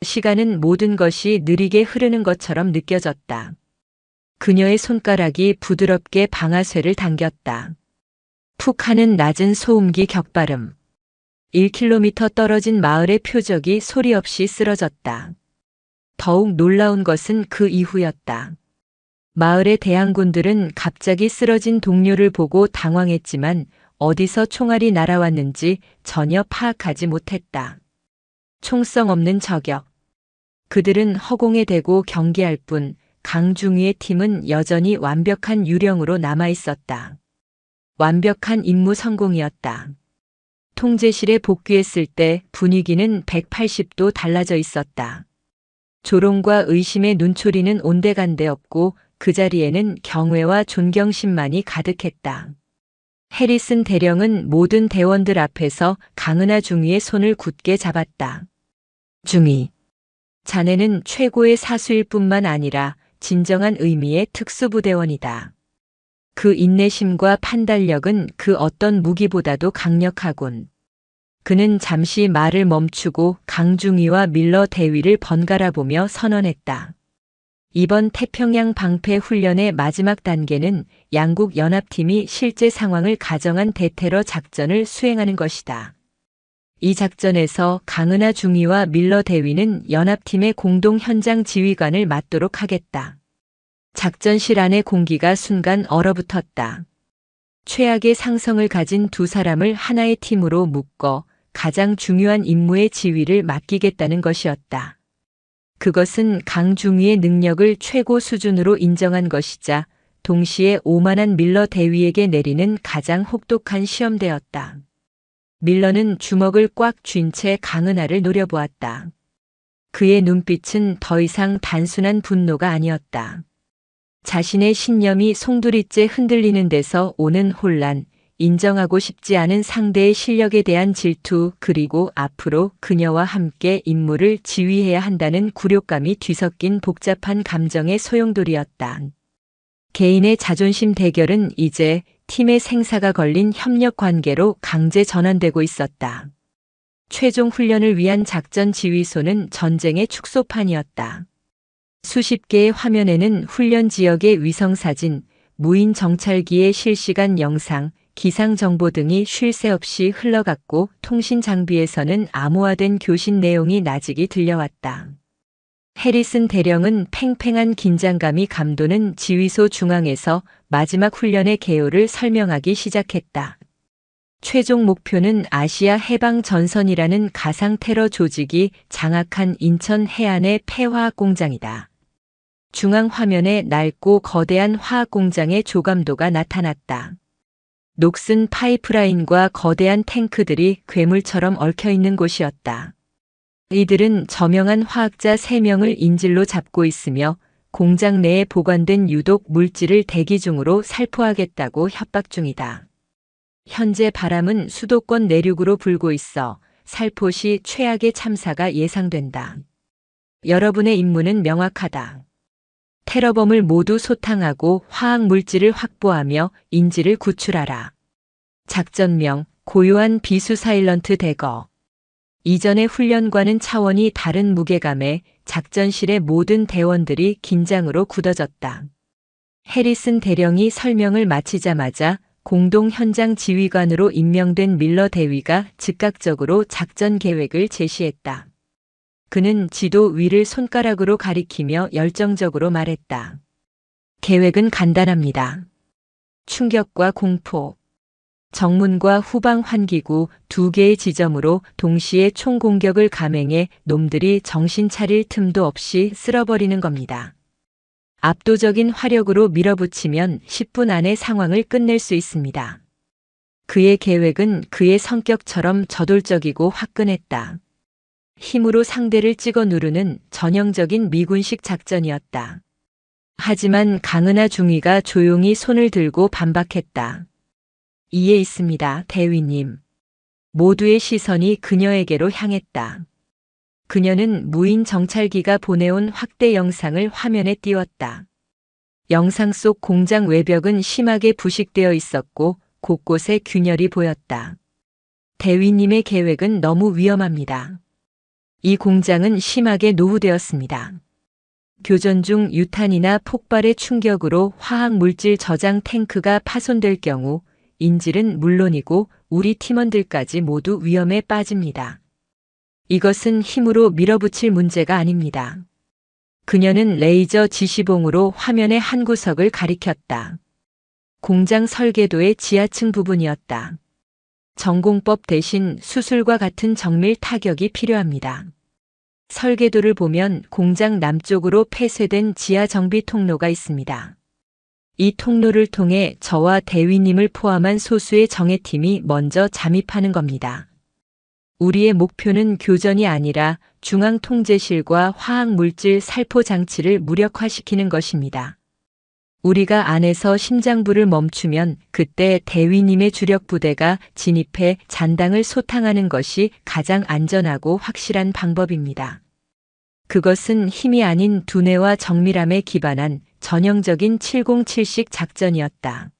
시간은 모든 것이 느리게 흐르는 것처럼 느껴졌다. 그녀의 손가락이 부드럽게 방아쇠를 당겼다. 푹 하는 낮은 소음기 격발음. 1km 떨어진 마을의 표적이 소리 없이 쓰러졌다. 더욱 놀라운 것은 그 이후였다. 마을의 대항군들은 갑자기 쓰러진 동료를 보고 당황했지만 어디서 총알이 날아왔는지 전혀 파악하지 못했다. 총성 없는 저격. 그들은 허공에 대고 경계할 뿐 강중희의 팀은 여전히 완벽한 유령으로 남아 있었다. 완벽한 임무 성공이었다. 통제실에 복귀했을 때 분위기는 180도 달라져 있었다. 조롱과 의심의 눈초리는 온데간데 없고 그 자리에는 경외와 존경심만이 가득했다. 해리슨 대령은 모든 대원들 앞에서 강은하 중위의 손을 굳게 잡았다. 중위, 자네는 최고의 사수일 뿐만 아니라 진정한 의미의 특수부대원이다. 그 인내심과 판단력은 그 어떤 무기보다도 강력하군. 그는 잠시 말을 멈추고 강중위와 밀러 대위를 번갈아 보며 선언했다. 이번 태평양 방패 훈련의 마지막 단계는 양국 연합팀이 실제 상황을 가정한 대테러 작전을 수행하는 것이다. 이 작전에서 강은하 중위와 밀러 대위는 연합팀의 공동 현장 지휘관을 맡도록 하겠다. 작전실 안의 공기가 순간 얼어붙었다. 최악의 상성을 가진 두 사람을 하나의 팀으로 묶어 가장 중요한 임무의 지휘를 맡기겠다는 것이었다. 그것은 강중위의 능력을 최고 수준으로 인정한 것이자 동시에 오만한 밀러 대위에게 내리는 가장 혹독한 시험대였다. 밀러는 주먹을 꽉 쥔 채 강은하를 노려보았다. 그의 눈빛은 더 이상 단순한 분노가 아니었다. 자신의 신념이 송두리째 흔들리는 데서 오는 혼란, 인정하고 싶지 않은 상대의 실력에 대한 질투, 그리고 앞으로 그녀와 함께 임무를 지휘해야 한다는 굴욕감이 뒤섞인 복잡한 감정의 소용돌이였다. 개인의 자존심 대결은 이제 팀의 생사가 걸린 협력 관계로 강제 전환되고 있었다. 최종 훈련을 위한 작전 지휘소는 전쟁의 축소판이었다. 수십 개의 화면에는 훈련 지역의 위성사진, 무인 정찰기의 실시간 영상, 기상 정보 등이 쉴 새 없이 흘러갔고 통신 장비에서는 암호화된 교신 내용이 나직이 들려왔다. 해리슨 대령은 팽팽한 긴장감이 감도는 지휘소 중앙에서 마지막 훈련의 개요를 설명하기 시작했다. 최종 목표는 아시아 해방 전선이라는 가상 테러 조직이 장악한 인천 해안의 폐화학 공장이다. 중앙 화면에 낡고 거대한 화학 공장의 조감도가 나타났다. 녹슨 파이프라인과 거대한 탱크들이 괴물처럼 얽혀있는 곳이었다. 이들은 저명한 화학자 3명을 인질로 잡고 있으며 공장 내에 보관된 유독 물질을 대기 중으로 살포하겠다고 협박 중이다. 현재 바람은 수도권 내륙으로 불고 있어 살포 시 최악의 참사가 예상된다. 여러분의 임무는 명확하다. 테러범을 모두 소탕하고 화학 물질을 확보하며 인질을 구출하라. 작전명, 고요한 비수 사일런트 대거. 이전의 훈련과는 차원이 다른 무게감에 작전실의 모든 대원들이 긴장으로 굳어졌다. 해리슨 대령이 설명을 마치자마자 공동 현장 지휘관으로 임명된 밀러 대위가 즉각적으로 작전 계획을 제시했다. 그는 지도 위를 손가락으로 가리키며 열정적으로 말했다. 계획은 간단합니다. 충격과 공포. 정문과 후방 환기구 2개의 지점으로 동시에 총공격을 감행해 놈들이 정신 차릴 틈도 없이 쓸어버리는 겁니다. 압도적인 화력으로 밀어붙이면 10분 안에 상황을 끝낼 수 있습니다. 그의 계획은 그의 성격처럼 저돌적이고 화끈했다. 힘으로 상대를 찍어 누르는 전형적인 미군식 작전이었다. 하지만 강은하 중위가 조용히 손을 들고 반박했다. 이에 있습니다, 대위님. 모두의 시선이 그녀에게로 향했다. 그녀는 무인 정찰기가 보내온 확대 영상을 화면에 띄웠다. 영상 속 공장 외벽은 심하게 부식되어 있었고 곳곳에 균열이 보였다. 대위님의 계획은 너무 위험합니다. 이 공장은 심하게 노후되었습니다. 교전 중 유탄이나 폭발의 충격으로 화학물질 저장 탱크가 파손될 경우 인질은 물론이고 우리 팀원들까지 모두 위험에 빠집니다. 이것은 힘으로 밀어붙일 문제가 아닙니다. 그녀는 레이저 지시봉으로 화면의 한 구석을 가리켰다. 공장 설계도의 지하층 부분이었다. 전공법 대신 수술과 같은 정밀 타격이 필요합니다. 설계도를 보면 공장 남쪽으로 폐쇄된 지하 정비 통로가 있습니다. 이 통로를 통해 저와 대위님을 포함한 소수의 정예팀이 먼저 잠입하는 겁니다. 우리의 목표는 교전이 아니라 중앙통제실과 화학물질 살포 장치를 무력화시키는 것입니다. 우리가 안에서 심장부를 멈추면 그때 대위님의 주력 부대가 진입해 잔당을 소탕하는 것이 가장 안전하고 확실한 방법입니다. 그것은 힘이 아닌 두뇌와 정밀함에 기반한 전형적인 707식 작전이었다.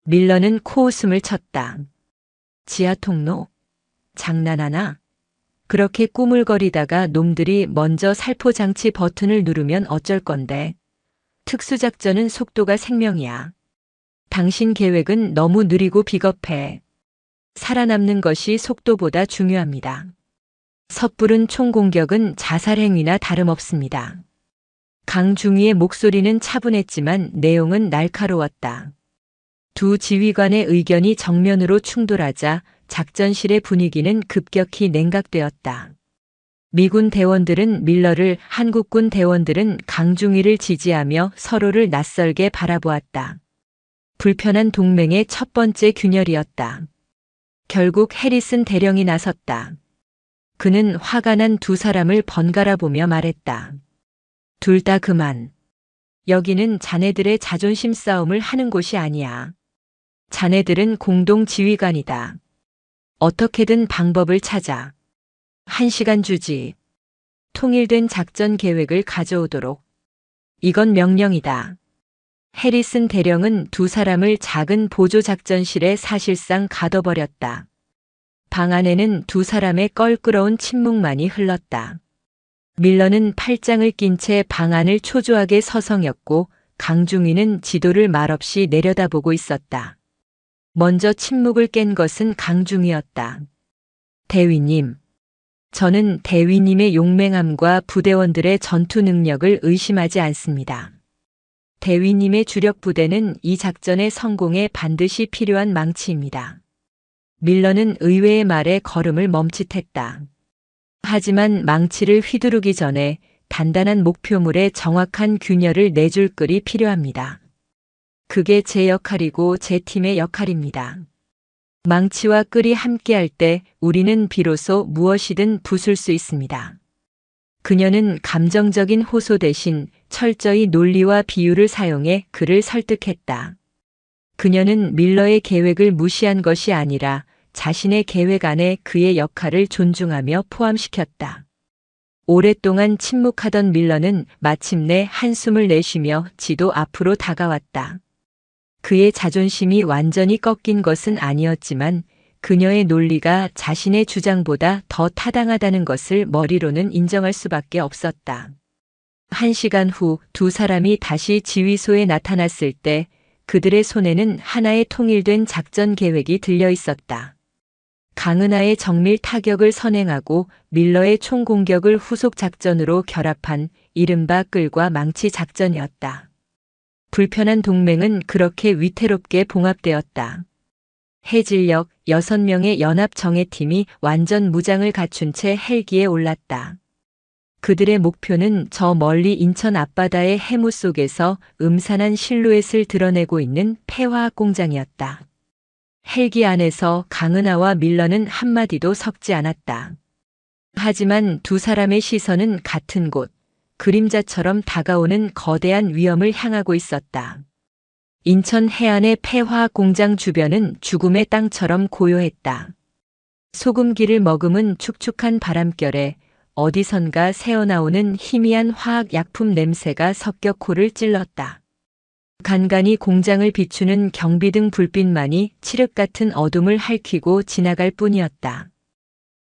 밀러는 코웃음을 쳤다. 지하 통로? 장난하나? 그렇게 꾸물거리다가 놈들이 먼저 살포장치 버튼을 누르면 어쩔 건데. 특수작전은 속도가 생명이야. 당신 계획은 너무 느리고 비겁해. 살아남는 것이 속도보다 중요합니다. 섣부른 총공격은 자살행위나 다름없습니다. 강중위의 목소리는 차분했지만 내용은 날카로웠다. 두 지휘관의 의견이 정면으로 충돌하자 작전실의 분위기는 급격히 냉각되었다. 미군 대원들은 밀러를, 한국군 대원들은 강중위를 지지하며 서로를 낯설게 바라보았다. 불편한 동맹의 첫 번째 균열이었다. 결국 해리슨 대령이 나섰다. 그는 화가 난 두 사람을 번갈아 보며 말했다. 둘 다 그만. 여기는 자네들의 자존심 싸움을 하는 곳이 아니야. 자네들은 공동 지휘관이다. 어떻게든 방법을 찾아. 1시간 주지. 통일된 작전 계획을 가져오도록. 이건 명령이다. 해리슨 대령은 두 사람을 작은 보조 작전실에 사실상 가둬버렸다. 방 안에는 두 사람의 껄끄러운 침묵만이 흘렀다. 밀러는 팔짱을 낀 채 방 안을 초조하게 서성였고 강중위는 지도를 말없이 내려다보고 있었다. 먼저 침묵을 깬 것은 강중위였다. 대위님. 저는 대위님의 용맹함과 부대원들의 전투 능력을 의심하지 않습니다. 대위님의 주력 부대는 이 작전의 성공에 반드시 필요한 망치입니다. 밀러는 의외의 말에 걸음을 멈칫했다. 하지만 망치를 휘두르기 전에 단단한 목표물에 정확한 균열을 내줄 끌이 필요합니다. 그게 제 역할이고 제 팀의 역할입니다. 망치와 끌이 함께할 때 우리는 비로소 무엇이든 부술 수 있습니다. 그녀는 감정적인 호소 대신 철저히 논리와 비유를 사용해 그를 설득했다. 그녀는 밀러의 계획을 무시한 것이 아니라 자신의 계획 안에 그의 역할을 존중하며 포함시켰다. 오랫동안 침묵하던 밀러는 마침내 한숨을 내쉬며 지도 앞으로 다가왔다. 그의 자존심이 완전히 꺾인 것은 아니었지만 그녀의 논리가 자신의 주장보다 더 타당하다는 것을 머리로는 인정할 수밖에 없었다. 1시간 후 두 사람이 다시 지휘소에 나타났을 때 그들의 손에는 하나의 통일된 작전 계획이 들려 있었다. 강은하의 정밀 타격을 선행하고 밀러의 총공격을 후속 작전으로 결합한 이른바 끌과 망치 작전이었다. 불편한 동맹은 그렇게 위태롭게 봉합되었다. 해질녘 6명의 연합 정예팀이 완전 무장을 갖춘 채 헬기에 올랐다. 그들의 목표는 저 멀리 인천 앞바다의 해무 속에서 음산한 실루엣을 드러내고 있는 폐화학 공장이었다. 헬기 안에서 강은하와 밀러는 한마디도 섞지 않았다. 하지만 두 사람의 시선은 같은 곳, 그림자처럼 다가오는 거대한 위험을 향하고 있었다. 인천 해안의 폐화학 공장 주변은 죽음의 땅처럼 고요했다. 소금기를 머금은 축축한 바람결에 어디선가 새어나오는 희미한 화학 약품 냄새가 섞여 코를 찔렀다. 간간히 공장을 비추는 경비등 불빛만이 칠흑 같은 어둠을 핥히고 지나갈 뿐이었다.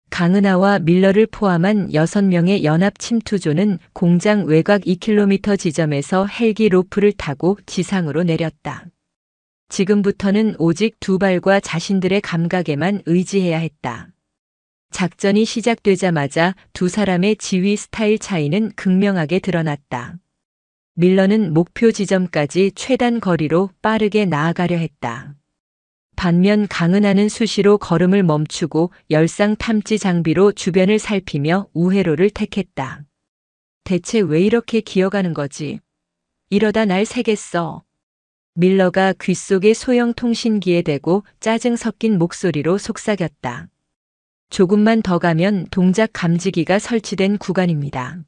강은하와 밀러를 포함한 6명의 연합 침투조는 공장 외곽 2km 지점에서 헬기 로프를 타고 지상으로 내렸다. 지금부터는 오직 두 발과 자신들의 감각에만 의지해야 했다. 작전이 시작되자마자 두 사람의 지휘 스타일 차이는 극명하게 드러났다. 밀러는 목표 지점까지 최단 거리로 빠르게 나아가려 했다. 반면 강은하는 수시로 걸음을 멈추고 열상 탐지 장비로 주변을 살피며 우회로를 택했다. 대체 왜 이렇게 기어가는 거지? 이러다 날 새겠어. 밀러가 귓속의 소형 통신기에 대고 짜증 섞인 목소리로 속삭였다. 조금만 더 가면 동작 감지기가 설치된 구간입니다.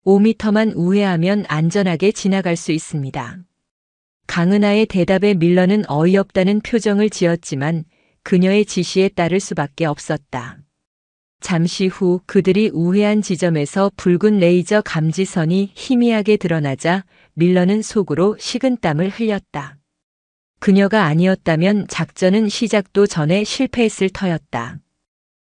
5m만 우회하면 안전하게 지나갈 수 있습니다. 강은하의 대답에 밀러는 어이없다는 표정을 지었지만 그녀의 지시에 따를 수밖에 없었다. 잠시 후 그들이 우회한 지점에서 붉은 레이저 감지선이 희미하게 드러나자 밀러는 속으로 식은땀을 흘렸다. 그녀가 아니었다면 작전은 시작도 전에 실패했을 터였다.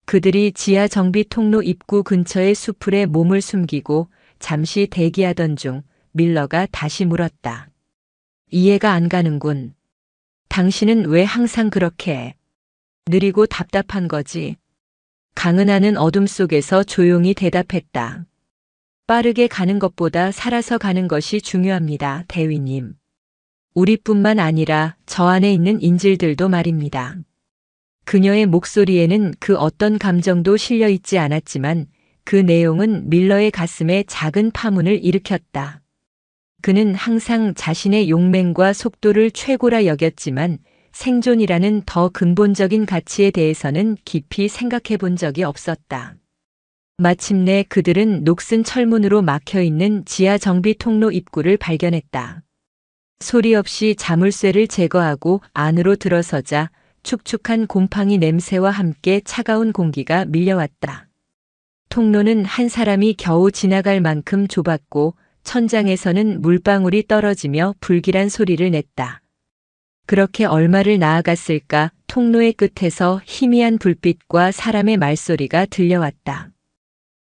그들이 지하 정비 통로 입구 근처의 수풀에 몸을 숨기고 잠시 대기하던 중 밀러가 다시 물었다. 이해가 안 가는군. 당신은 왜 항상 그렇게 느리고 답답한 거지? 강은하는 어둠 속에서 조용히 대답했다. 빠르게 가는 것보다 살아서 가는 것이 중요합니다, 대위님. 우리뿐만 아니라 저 안에 있는 인질들도 말입니다. 그녀의 목소리에는 그 어떤 감정도 실려 있지 않았지만 그 내용은 밀러의 가슴에 작은 파문을 일으켰다. 그는 항상 자신의 용맹과 속도를 최고라 여겼지만 생존이라는 더 근본적인 가치에 대해서는 깊이 생각해 본 적이 없었다. 마침내 그들은 녹슨 철문으로 막혀 있는 지하 정비 통로 입구를 발견했다. 소리 없이 자물쇠를 제거하고 안으로 들어서자 축축한 곰팡이 냄새와 함께 차가운 공기가 밀려왔다. 통로는 한 사람이 겨우 지나갈 만큼 좁았고 천장에서는 물방울이 떨어지며 불길한 소리를 냈다. 그렇게 얼마를 나아갔을까 통로의 끝에서 희미한 불빛과 사람의 말소리가 들려왔다.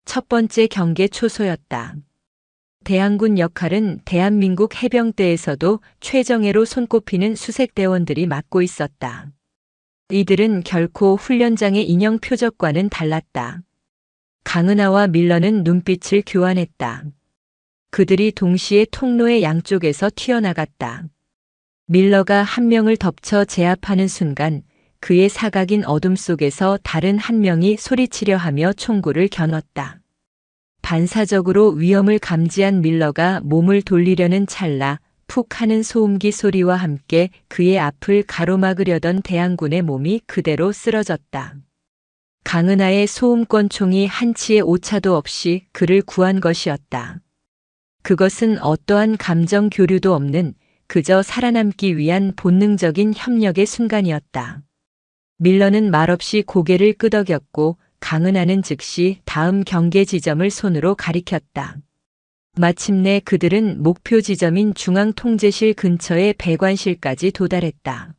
첫 번째 경계 초소였다. 대항군 역할은 대한민국 해병대에서도 최정예로 손꼽히는 수색대원들이 맡고 있었다. 이들은 결코 훈련장의 인형 표적과는 달랐다. 강은하와 밀러는 눈빛을 교환했다. 그들이 동시에 통로의 양쪽에서 튀어나갔다. 밀러가 한 명을 덮쳐 제압하는 순간 그의 사각인 어둠 속에서 다른 한 명이 소리치려 하며 총구를 겨눴다. 반사적으로 위험을 감지한 밀러가 몸을 돌리려는 찰나 푹 하는 소음기 소리와 함께 그의 앞을 가로막으려던 대항군의 몸이 그대로 쓰러졌다. 강은하의 소음권총이 한치의 오차도 없이 그를 구한 것이었다. 그것은 어떠한 감정 교류도 없는 그저 살아남기 위한 본능적인 협력의 순간이었다. 밀러는 말없이 고개를 끄덕였고 강은하는 즉시 다음 경계 지점을 손으로 가리켰다. 마침내 그들은 목표 지점인 중앙통제실 근처의 배관실까지 도달했다.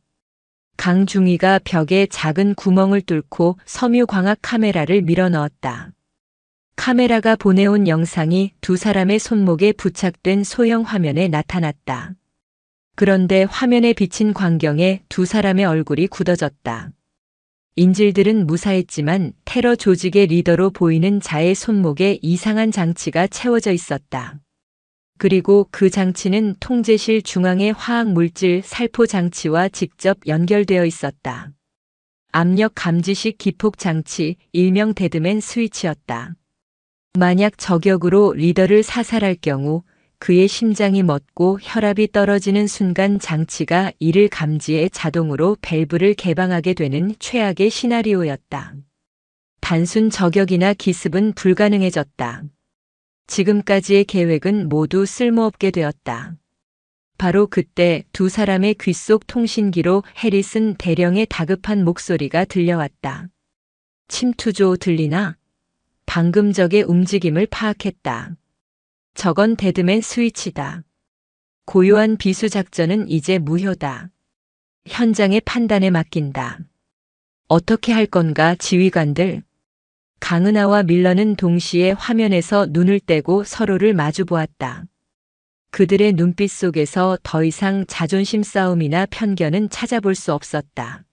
강중위가 벽에 작은 구멍을 뚫고 섬유광학 카메라를 밀어넣었다. 카메라가 보내온 영상이 두 사람의 손목에 부착된 소형 화면에 나타났다. 그런데 화면에 비친 광경에 두 사람의 얼굴이 굳어졌다. 인질들은 무사했지만 테러 조직의 리더로 보이는 자의 손목에 이상한 장치가 채워져 있었다. 그리고 그 장치는 통제실 중앙의 화학물질 살포 장치와 직접 연결되어 있었다. 압력 감지식 기폭 장치, 일명 데드맨 스위치였다. 만약 저격으로 리더를 사살할 경우 그의 심장이 멎고 혈압이 떨어지는 순간 장치가 이를 감지해 자동으로 밸브를 개방하게 되는 최악의 시나리오였다. 단순 저격이나 기습은 불가능해졌다. 지금까지의 계획은 모두 쓸모없게 되었다. 바로 그때 두 사람의 귓속 통신기로 해리슨 대령의 다급한 목소리가 들려왔다. 침투조 들리나? 방금 적의 움직임을 파악했다. 저건 데드맨 스위치다. 고요한 비수 작전은 이제 무효다. 현장의 판단에 맡긴다. 어떻게 할 건가 지휘관들? 강은하와 밀러는 동시에 화면에서 눈을 떼고 서로를 마주 보았다. 그들의 눈빛 속에서 더 이상 자존심 싸움이나 편견은 찾아볼 수 없었다.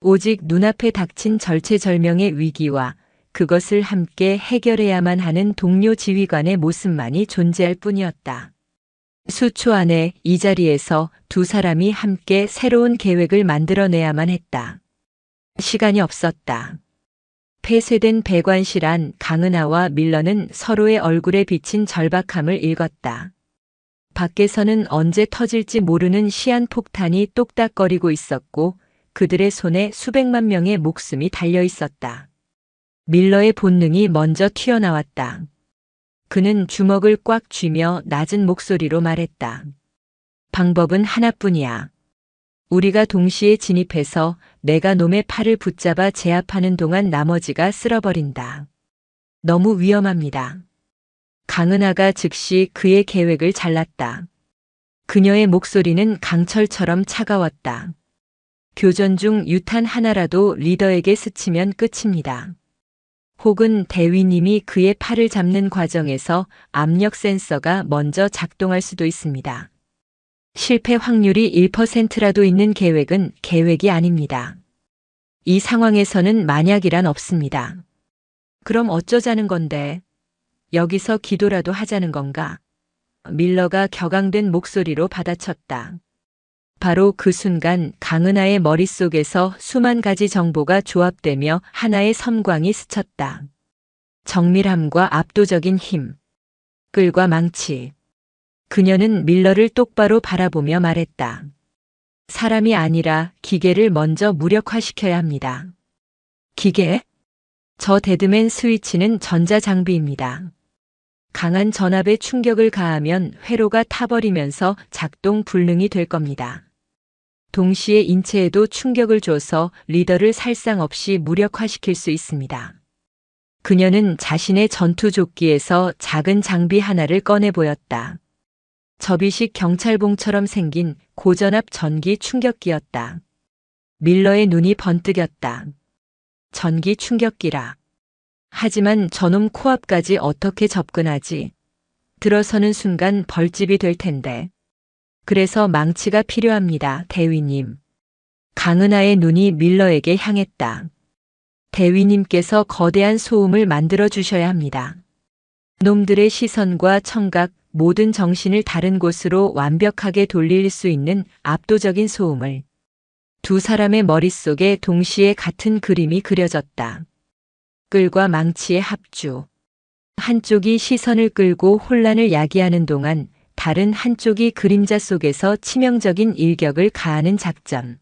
오직 눈앞에 닥친 절체절명의 위기와 그것을 함께 해결해야만 하는 동료 지휘관의 모습만이 존재할 뿐이었다. 수초 안에 이 자리에서 두 사람이 함께 새로운 계획을 만들어내야만 했다. 시간이 없었다. 폐쇄된 배관실 안 강은하와 밀러는 서로의 얼굴에 비친 절박함을 읽었다. 밖에서는 언제 터질지 모르는 시한폭탄이 똑딱거리고 있었고 그들의 손에 수백만 명의 목숨이 달려 있었다. 밀러의 본능이 먼저 튀어나왔다. 그는 주먹을 꽉 쥐며 낮은 목소리로 말했다. 방법은 하나뿐이야. 우리가 동시에 진입해서 내가 놈의 팔을 붙잡아 제압하는 동안 나머지가 쓸어버린다. 너무 위험합니다. 강은하가 즉시 그의 계획을 잘랐다. 그녀의 목소리는 강철처럼 차가웠다. 교전 중 유탄 하나라도 리더에게 스치면 끝입니다. 혹은 대위님이 그의 팔을 잡는 과정에서 압력 센서가 먼저 작동할 수도 있습니다. 실패 확률이 1%라도 있는 계획은 계획이 아닙니다. 이 상황에서는 만약이란 없습니다. 그럼 어쩌자는 건데? 여기서 기도라도 하자는 건가? 밀러가 격앙된 목소리로 받아쳤다. 바로 그 순간 강은하의 머릿속에서 수만 가지 정보가 조합되며 하나의 섬광이 스쳤다. 정밀함과 압도적인 힘, 끌과 망치. 그녀는 밀러를 똑바로 바라보며 말했다. 사람이 아니라 기계를 먼저 무력화시켜야 합니다. 기계? 저 데드맨 스위치는 전자장비입니다. 강한 전압에 충격을 가하면 회로가 타버리면서 작동 불능이 될 겁니다. 동시에 인체에도 충격을 줘서 리더를 살상 없이 무력화시킬 수 있습니다. 그녀는 자신의 전투조끼에서 작은 장비 하나를 꺼내 보였다. 접이식 경찰봉처럼 생긴 고전압 전기 충격기였다. 밀러의 눈이 번뜩였다. 전기 충격기라. 하지만 저놈 코앞까지 어떻게 접근하지? 들어서는 순간 벌집이 될 텐데. 그래서 망치가 필요합니다, 대위님. 강은하의 눈이 밀러에게 향했다. 대위님께서 거대한 소음을 만들어 주셔야 합니다. 놈들의 시선과 청각, 모든 정신을 다른 곳으로 완벽하게 돌릴 수 있는 압도적인 소음을. 두 사람의 머릿속에 동시에 같은 그림이 그려졌다. 끌과 망치의 합주. 한쪽이 시선을 끌고 혼란을 야기하는 동안 다른 한쪽이 그림자 속에서 치명적인 일격을 가하는 작전.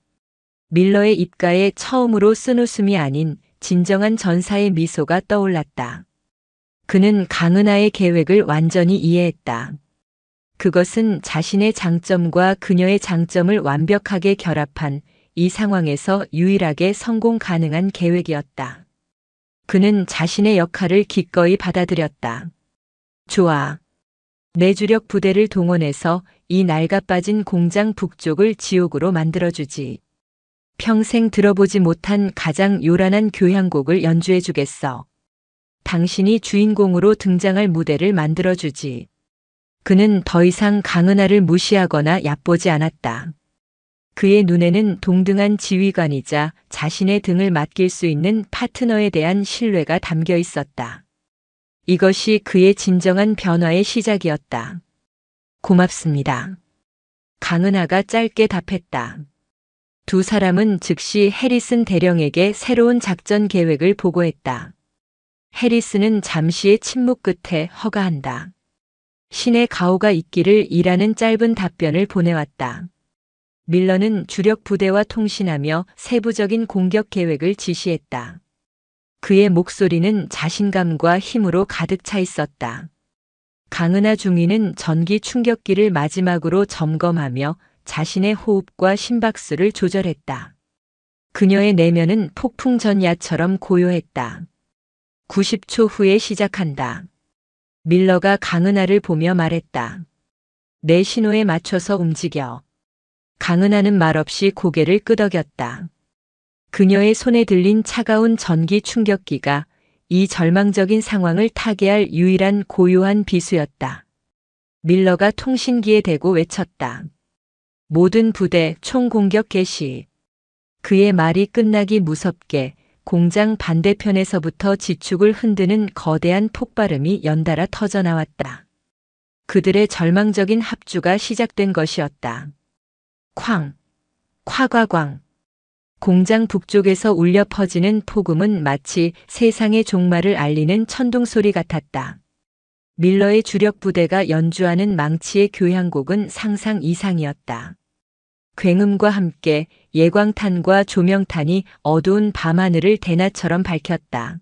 밀러의 입가에 처음으로 쓴 웃음이 아닌 진정한 전사의 미소가 떠올랐다. 그는 강은하의 계획을 완전히 이해했다. 그것은 자신의 장점과 그녀의 장점을 완벽하게 결합한 이 상황에서 유일하게 성공 가능한 계획이었다. 그는 자신의 역할을 기꺼이 받아들였다. 좋아. 내 주력 부대를 동원해서 이 낡아빠진 공장 북쪽을 지옥으로 만들어주지. 평생 들어보지 못한 가장 요란한 교향곡을 연주해주겠어. 당신이 주인공으로 등장할 무대를 만들어주지. 그는 더 이상 강은하를 무시하거나 얕보지 않았다. 그의 눈에는 동등한 지휘관이자 자신의 등을 맡길 수 있는 파트너에 대한 신뢰가 담겨 있었다. 이것이 그의 진정한 변화의 시작이었다. 고맙습니다. 강은하가 짧게 답했다. 두 사람은 즉시 해리슨 대령에게 새로운 작전 계획을 보고했다. 해리슨은 잠시의 침묵 끝에 허가한다. 신의 가호가 있기를 이라는 짧은 답변을 보내왔다. 밀러는 주력 부대와 통신하며 세부적인 공격 계획을 지시했다. 그의 목소리는 자신감과 힘으로 가득 차 있었다. 강은하 중위는 전기 충격기를 마지막으로 점검하며 자신의 호흡과 심박수를 조절했다. 그녀의 내면은 폭풍 전야처럼 고요했다. 90초 후에 시작한다. 밀러가 강은하를 보며 말했다. 내 신호에 맞춰서 움직여. 강은하는 말없이 고개를 끄덕였다. 그녀의 손에 들린 차가운 전기 충격기가 이 절망적인 상황을 타개할 유일한 고요한 비수였다. 밀러가 통신기에 대고 외쳤다. 모든 부대 총공격 개시. 그의 말이 끝나기 무섭게 공장 반대편에서부터 지축을 흔드는 거대한 폭발음이 연달아 터져나왔다. 그들의 절망적인 합주가 시작된 것이었다. 쾅! 夸과광! 공장 북쪽에서 울려 퍼지는 폭음은 마치 세상의 종말을 알리는 천둥소리 같았다. 밀러의 주력 부대가 연주하는 망치의 교향곡은 상상 이상이었다. 굉음과 함께 예광탄과 조명탄이 어두운 밤하늘을 대낮처럼 밝혔다.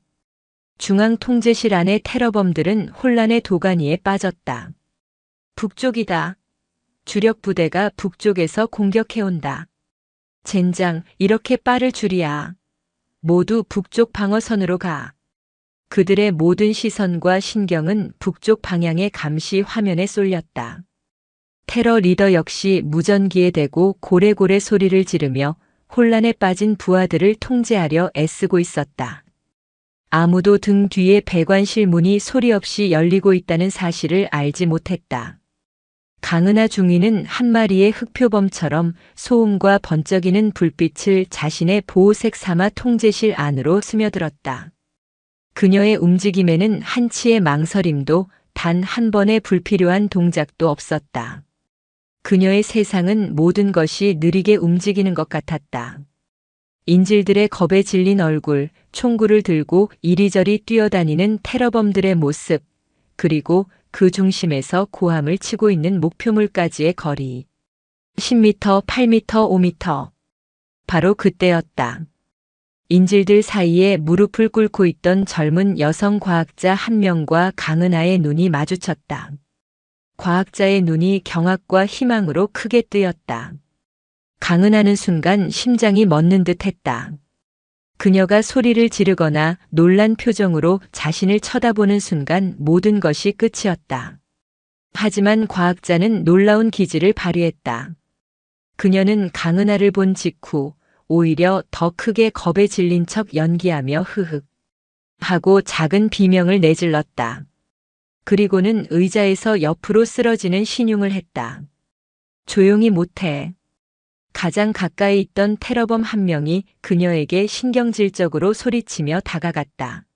중앙통제실 안의 테러범들은 혼란의 도가니에 빠졌다. 북쪽이다. 주력 부대가 북쪽에서 공격해온다. 젠장, 이렇게 빠를 줄이야. 모두 북쪽 방어선으로 가. 그들의 모든 시선과 신경은 북쪽 방향의 감시 화면에 쏠렸다. 테러 리더 역시 무전기에 대고 고래고래 소리를 지르며 혼란에 빠진 부하들을 통제하려 애쓰고 있었다. 아무도 등 뒤의 배관실 문이 소리 없이 열리고 있다는 사실을 알지 못했다. 강은하 중위는 한 마리의 흑표범처럼 소음과 번쩍이는 불빛을 자신의 보호색 삼아 통제실 안으로 스며들었다. 그녀의 움직임에는 한치의 망설임도 단 한 번의 불필요한 동작도 없었다. 그녀의 세상은 모든 것이 느리게 움직이는 것 같았다. 인질들의 겁에 질린 얼굴, 총구를 들고 이리저리 뛰어다니는 테러범들의 모습, 그리고 그 중심에서 고함을 치고 있는 목표물까지의 거리. 10m, 8m, 5m. 바로 그때였다. 인질들 사이에 무릎을 꿇고 있던 젊은 여성 과학자 한 명과 강은하의 눈이 마주쳤다. 과학자의 눈이 경악과 희망으로 크게 뜨였다. 강은하는 순간 심장이 멎는 듯 했다. 그녀가 소리를 지르거나 놀란 표정으로 자신을 쳐다보는 순간 모든 것이 끝이었다. 하지만 과학자는 놀라운 기질을 발휘했다. 그녀는 강은하를 본 직후 오히려 더 크게 겁에 질린 척 연기하며 흐흑 하고 작은 비명을 내질렀다. 그리고는 의자에서 옆으로 쓰러지는 신용을 했다. 조용히 못해. 가장 가까이 있던 테러범 한 명이 그녀에게 신경질적으로 소리치며 다가갔다.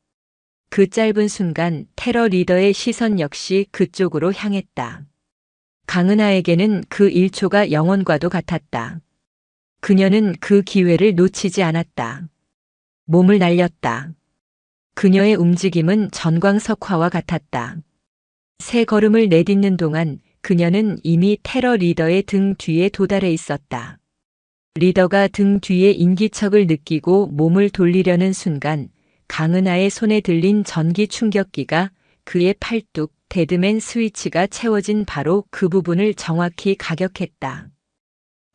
그 짧은 순간 테러 리더의 시선 역시 그쪽으로 향했다. 강은하에게는 그 1초가 영원과도 같았다. 그녀는 그 기회를 놓치지 않았다. 몸을 날렸다. 그녀의 움직임은 전광석화와 같았다. 세 걸음을 내딛는 동안 그녀는 이미 테러 리더의 등 뒤에 도달해 있었다. 리더가 등 뒤에 인기척을 느끼고 몸을 돌리려는 순간 강은하의 손에 들린 전기 충격기가 그의 팔뚝 데드맨 스위치가 채워진 바로 그 부분을 정확히 가격했다.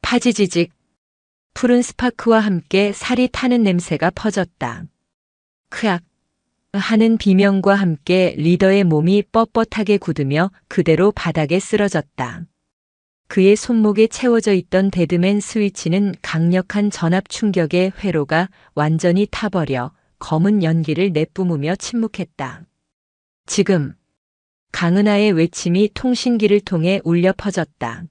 파지지직. 푸른 스파크와 함께 살이 타는 냄새가 퍼졌다. 크악 하는 비명과 함께 리더의 몸이 뻣뻣하게 굳으며 그대로 바닥에 쓰러졌다. 그의 손목에 채워져 있던 데드맨 스위치는 강력한 전압 충격의 회로가 완전히 타버려 검은 연기를 내뿜으며 침묵했다. 지금 강은하의 외침이 통신기를 통해 울려 퍼졌다.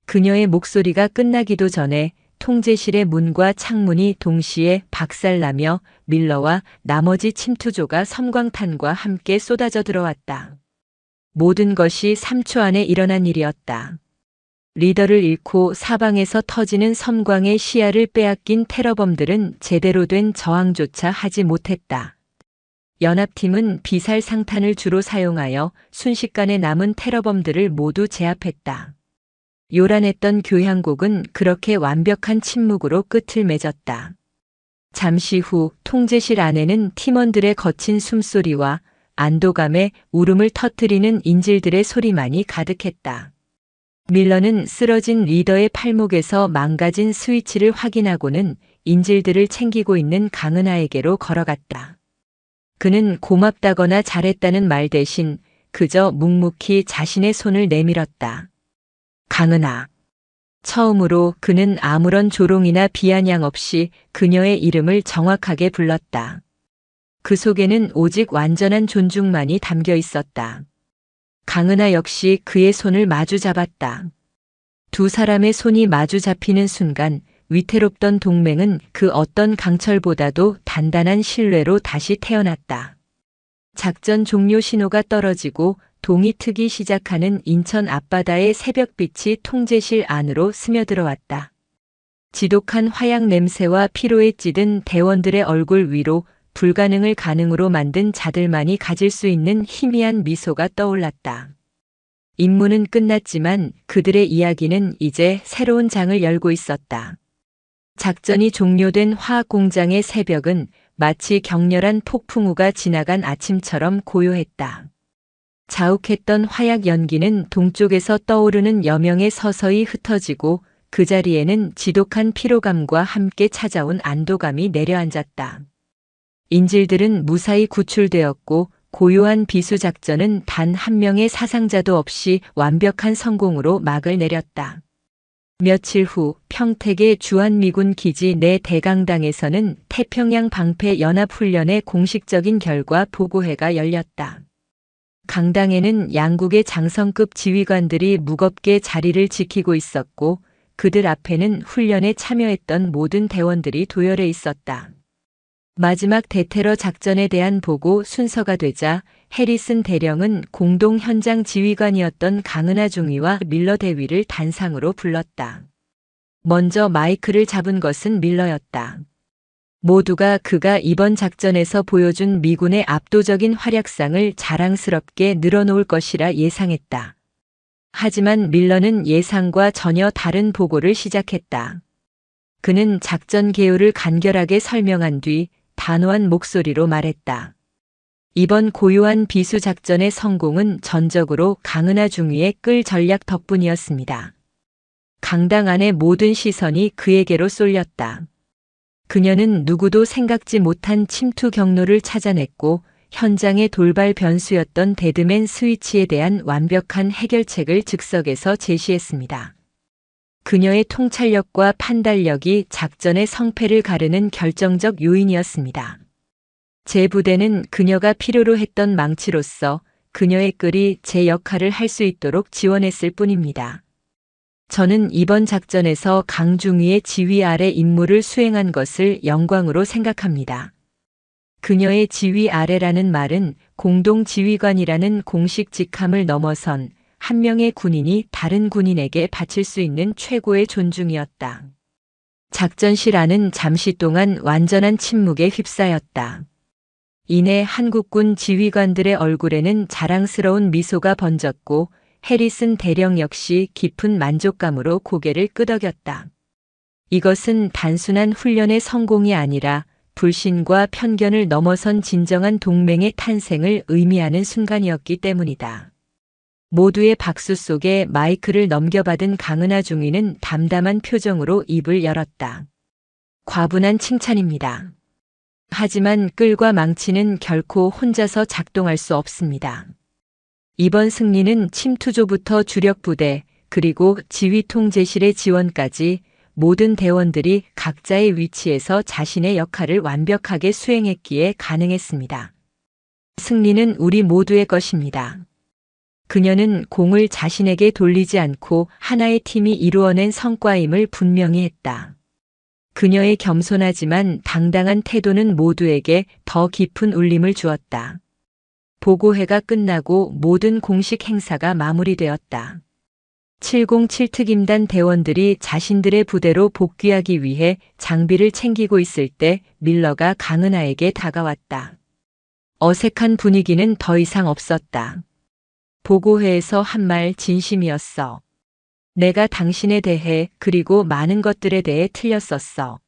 그녀의 목소리가 끝나기도 전에 통제실의 문과 창문이 동시에 박살나며 밀러와 나머지 침투조가 섬광탄과 함께 쏟아져 들어왔다. 모든 것이 3초 안에 일어난 일이었다. 리더를 잃고 사방에서 터지는 섬광의 시야를 빼앗긴 테러범들은 제대로 된 저항조차 하지 못했다. 연합팀은 비살상탄을 주로 사용하여 순식간에 남은 테러범들을 모두 제압했다. 요란했던 교향곡은 그렇게 완벽한 침묵으로 끝을 맺었다. 잠시 후 통제실 안에는 팀원들의 거친 숨소리와 안도감에 울음을 터뜨리는 인질들의 소리만이 가득했다. 밀러는 쓰러진 리더의 팔목에서 망가진 스위치를 확인하고는 인질들을 챙기고 있는 강은하에게로 걸어갔다. 그는 고맙다거나 잘했다는 말 대신 그저 묵묵히 자신의 손을 내밀었다. 강은하. 처음으로 그는 아무런 조롱이나 비아냥 없이 그녀의 이름을 정확하게 불렀다. 그 속에는 오직 완전한 존중만이 담겨 있었다. 강은하 역시 그의 손을 마주 잡았다. 두 사람의 손이 마주 잡히는 순간 위태롭던 동맹은 그 어떤 강철보다도 단단한 신뢰로 다시 태어났다. 작전 종료 신호가 떨어지고 동이 트기 시작하는 인천 앞바다의 새벽빛이 통제실 안으로 스며들어왔다. 지독한 화약 냄새와 피로에 찌든 대원들의 얼굴 위로 불가능을 가능으로 만든 자들만이 가질 수 있는 희미한 미소가 떠올랐다. 임무는 끝났지만 그들의 이야기는 이제 새로운 장을 열고 있었다. 작전이 종료된 화학공장의 새벽은 마치 격렬한 폭풍우가 지나간 아침처럼 고요했다. 자욱했던 화약 연기는 동쪽에서 떠오르는 여명에 서서히 흩어지고 그 자리에는 지독한 피로감과 함께 찾아온 안도감이 내려앉았다. 인질들은 무사히 구출되었고 고요한 비수작전은 단 한 명의 사상자도 없이 완벽한 성공으로 막을 내렸다. 며칠 후 평택의 주한미군 기지 내 대강당에서는 태평양 방패 연합훈련의 공식적인 결과 보고회가 열렸다. 강당에는 양국의 장성급 지휘관들이 무겁게 자리를 지키고 있었고 그들 앞에는 훈련에 참여했던 모든 대원들이 도열해 있었다. 마지막 대테러 작전에 대한 보고 순서가 되자 해리슨 대령은 공동 현장 지휘관이었던 강은하 중위와 밀러 대위를 단상으로 불렀다. 먼저 마이크를 잡은 것은 밀러였다. 모두가 그가 이번 작전에서 보여준 미군의 압도적인 활약상을 자랑스럽게 늘어놓을 것이라 예상했다. 하지만 밀러는 예상과 전혀 다른 보고를 시작했다. 그는 작전 개요를 간결하게 설명한 뒤 단호한 목소리로 말했다. 이번 고요한 비수 작전의 성공은 전적으로 강은하 중위의 끌 전략 덕분이었습니다. 강당 안의 모든 시선이 그에게로 쏠렸다. 그녀는 누구도 생각지 못한 침투 경로를 찾아냈고 현장의 돌발 변수였던 데드맨 스위치에 대한 완벽한 해결책을 즉석에서 제시했습니다. 그녀의 통찰력과 판단력이 작전의 성패를 가르는 결정적 요인이었습니다. 제 부대는 그녀가 필요로 했던 망치로서 그녀의 끌이 제 역할을 할 수 있도록 지원했을 뿐입니다. 저는 이번 작전에서 강중위의 지휘 아래 임무를 수행한 것을 영광으로 생각합니다. 그녀의 지휘 아래라는 말은 공동지휘관이라는 공식 직함을 넘어선 한 명의 군인이 다른 군인에게 바칠 수 있는 최고의 존중이었다. 작전실 안은 잠시 동안 완전한 침묵에 휩싸였다. 이내 한국군 지휘관들의 얼굴에는 자랑스러운 미소가 번졌고 해리슨 대령 역시 깊은 만족감으로 고개를 끄덕였다. 이것은 단순한 훈련의 성공이 아니라 불신과 편견을 넘어선 진정한 동맹의 탄생을 의미하는 순간이었기 때문이다. 모두의 박수 속에 마이크를 넘겨받은 강은하 중위는 담담한 표정으로 입을 열었다. 과분한 칭찬입니다. 하지만 끌과 망치는 결코 혼자서 작동할 수 없습니다. 이번 승리는 침투조부터 주력 부대, 그리고 지휘 통제실의 지원까지 모든 대원들이 각자의 위치에서 자신의 역할을 완벽하게 수행했기에 가능했습니다. 승리는 우리 모두의 것입니다. 그녀는 공을 자신에게 돌리지 않고 하나의 팀이 이루어낸 성과임을 분명히 했다. 그녀의 겸손하지만 당당한 태도는 모두에게 더 깊은 울림을 주었다. 보고회가 끝나고 모든 공식 행사가 마무리되었다. 707특임단 대원들이 자신들의 부대로 복귀하기 위해 장비를 챙기고 있을 때 밀러가 강은하에게 다가왔다. 어색한 분위기는 더 이상 없었다. 보고회에서 한 말 진심이었어. 내가 당신에 대해 그리고 많은 것들에 대해 틀렸었어.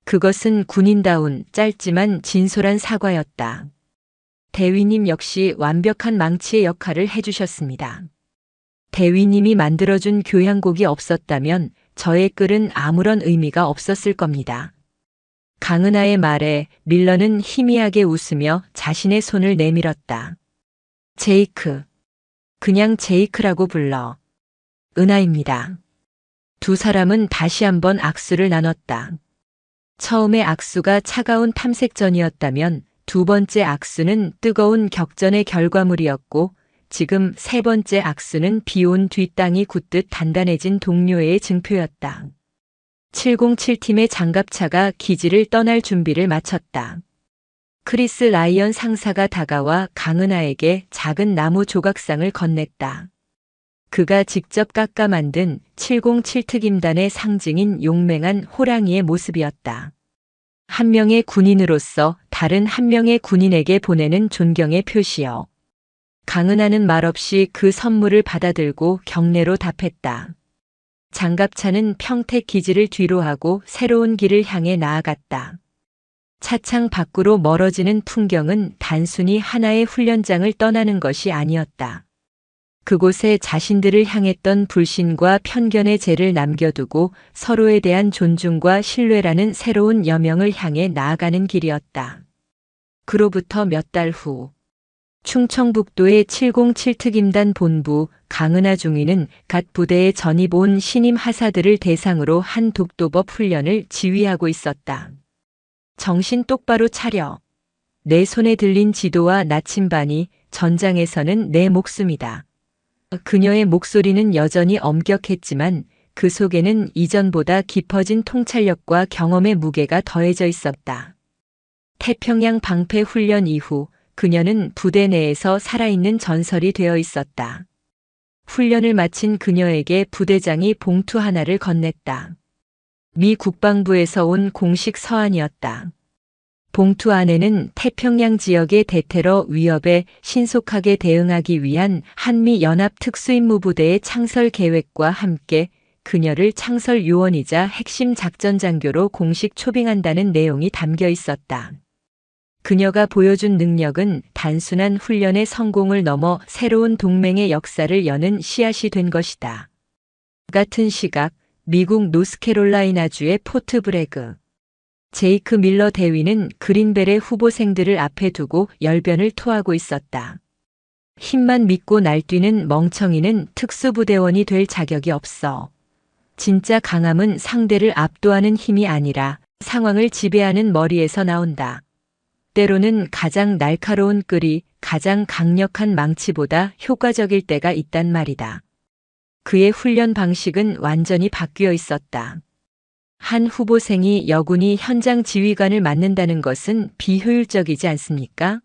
그것은 군인다운 짧지만 진솔한 사과였다. 대위님 역시 완벽한 망치의 역할을 해주셨습니다. 대위님이 만들어준 교향곡이 없었다면 저의 글은 아무런 의미가 없었을 겁니다. 강은하의 말에 밀러는 희미하게 웃으며 자신의 손을 내밀었다. 제이크. 그냥 제이크라고 불러. 은하입니다. 두 사람은 다시 한번 악수를 나눴다. 처음의 악수가 차가운 탐색전이었다면 두 번째 악수는 뜨거운 격전의 결과물이었고 지금 세 번째 악수는 비온 뒤 땅이 굳듯 단단해진 동료애의 증표였다. 707팀의 장갑차가 기지를 떠날 준비를 마쳤다. 크리스 라이언 상사가 다가와 강은하에게 작은 나무 조각상을 건넸다. 그가 직접 깎아 만든 707특임단의 상징인 용맹한 호랑이의 모습이었다. 한 명의 군인으로서 다른 한 명의 군인에게 보내는 존경의 표시요. 강은하는 말없이 그 선물을 받아들고 경례로 답했다. 장갑차는 평택 기지를 뒤로하고 새로운 길을 향해 나아갔다. 차창 밖으로 멀어지는 풍경은 단순히 하나의 훈련장을 떠나는 것이 아니었다. 그곳에 자신들을 향했던 불신과 편견의 죄를 남겨두고 서로에 대한 존중과 신뢰라는 새로운 여명을 향해 나아가는 길이었다. 그로부터 몇 달 후, 충청북도의 707특임단 본부 강은하 중위는 갓 부대에 전입 온 신임 하사들을 대상으로 한 독도법 훈련을 지휘하고 있었다. 정신 똑바로 차려. 내 손에 들린 지도와 나침반이 전장에서는 내 목숨이다. 그녀의 목소리는 여전히 엄격했지만 그 속에는 이전보다 깊어진 통찰력과 경험의 무게가 더해져 있었다. 태평양 방패 훈련 이후 그녀는 부대 내에서 살아있는 전설이 되어 있었다. 훈련을 마친 그녀에게 부대장이 봉투 하나를 건넸다. 미 국방부에서 온 공식 서한이었다. 봉투 안에는 태평양 지역의 대테러 위협에 신속하게 대응하기 위한 한미 연합 특수임무부대의 창설 계획과 함께 그녀를 창설 요원이자 핵심 작전 장교로 공식 초빙한다는 내용이 담겨 있었다. 그녀가 보여준 능력은 단순한 훈련의 성공을 넘어 새로운 동맹의 역사를 여는 씨앗이 된 것이다. 같은 시각 미국 노스캐롤라이나주의 포트 브래그. 제이크 밀러 대위는 그린벨의 후보생들을 앞에 두고 열변을 토하고 있었다. 힘만 믿고 날뛰는 멍청이는 특수부대원이 될 자격이 없어. 진짜 강함은 상대를 압도하는 힘이 아니라 상황을 지배하는 머리에서 나온다. 때로는 가장 날카로운 끌이 가장 강력한 망치보다 효과적일 때가 있단 말이다. 그의 훈련 방식은 완전히 바뀌어 있었다. 한 후보생이 여군이 현장 지휘관을 맡는다는 것은 비효율적이지 않습니까?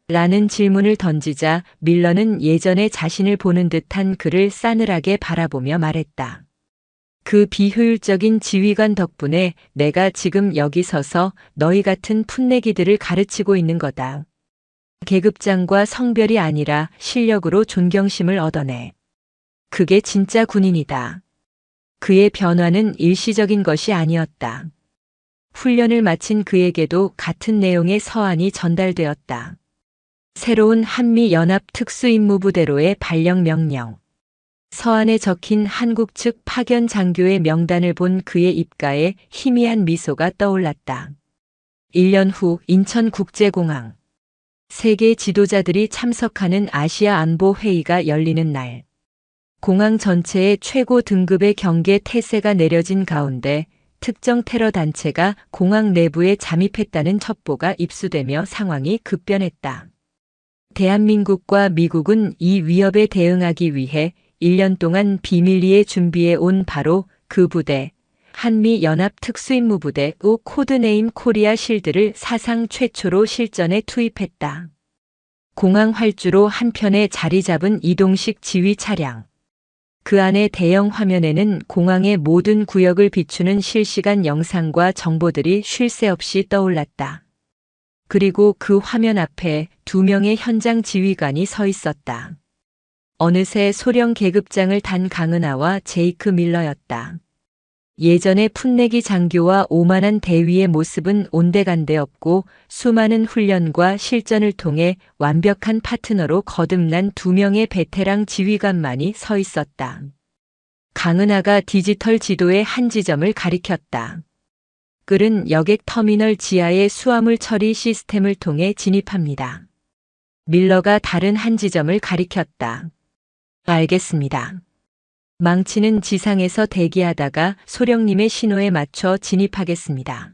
라는 질문을 던지자 밀러는 예전에 자신을 보는 듯한 그를 싸늘하게 바라보며 말했다. 그 비효율적인 지휘관 덕분에 내가 지금 여기 서서 너희 같은 풋내기들을 가르치고 있는 거다. 계급장과 성별이 아니라 실력으로 존경심을 얻어내. 그게 진짜 군인이다. 그의 변화는 일시적인 것이 아니었다. 훈련을 마친 그에게도 같은 내용의 서한이 전달되었다. 새로운 한미연합 특수임무부대로의 발령 명령. 서한에 적힌 한국 측 파견 장교의 명단을 본 그의 입가에 희미한 미소가 떠올랐다. 1년 후 인천국제공항. 세계 지도자들이 참석하는 아시아 안보 회의가 열리는 날. 공항 전체에 최고 등급의 경계 태세가 내려진 가운데 특정 테러 단체가 공항 내부에 잠입했다는 첩보가 입수되며 상황이 급변했다. 대한민국과 미국은 이 위협에 대응하기 위해 1년 동안 비밀리에 준비해 온 바로 그 부대, 한미연합 특수임무부대 우 코드네임 코리아 실드를 사상 최초로 실전에 투입했다. 공항 활주로 한편에 자리 잡은 이동식 지휘 차량. 그 안의 대형 화면에는 공항의 모든 구역을 비추는 실시간 영상과 정보들이 쉴 새 없이 떠올랐다. 그리고 그 화면 앞에 2명의 현장 지휘관이 서 있었다. 어느새 소령 계급장을 단 강은하와 제이크 밀러였다. 예전의 풋내기 장교와 오만한 대위의 모습은 온데간데 없고 수많은 훈련과 실전을 통해 완벽한 파트너로 거듭난 두 명의 베테랑 지휘관만이 서 있었다. 강은하가 디지털 지도의 한 지점을 가리켰다. 끌은 여객 터미널 지하의 수화물 처리 시스템을 통해 진입합니다. 밀러가 다른 한 지점을 가리켰다. 알겠습니다. 망치는 지상에서 대기하다가 소령님의 신호에 맞춰 진입하겠습니다.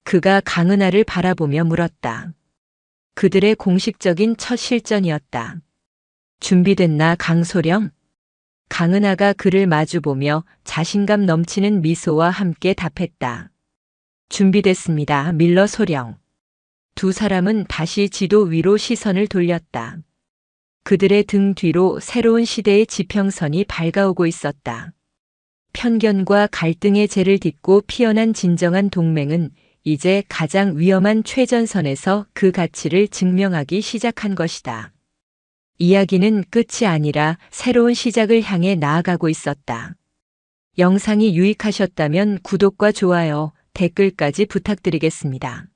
그가 강은하를 바라보며 물었다. 그들의 공식적인 첫 실전이었다. 준비됐나 강소령? 강은하가 그를 마주보며 자신감 넘치는 미소와 함께 답했다. 준비됐습니다, 밀러 소령. 두 사람은 다시 지도 위로 시선을 돌렸다. 그들의 등 뒤로 새로운 시대의 지평선이 밝아오고 있었다. 편견과 갈등의 재를 딛고 피어난 진정한 동맹은 이제 가장 위험한 최전선에서 그 가치를 증명하기 시작한 것이다. 이야기는 끝이 아니라 새로운 시작을 향해 나아가고 있었다. 영상이 유익하셨다면 구독과 좋아요, 댓글까지 부탁드리겠습니다.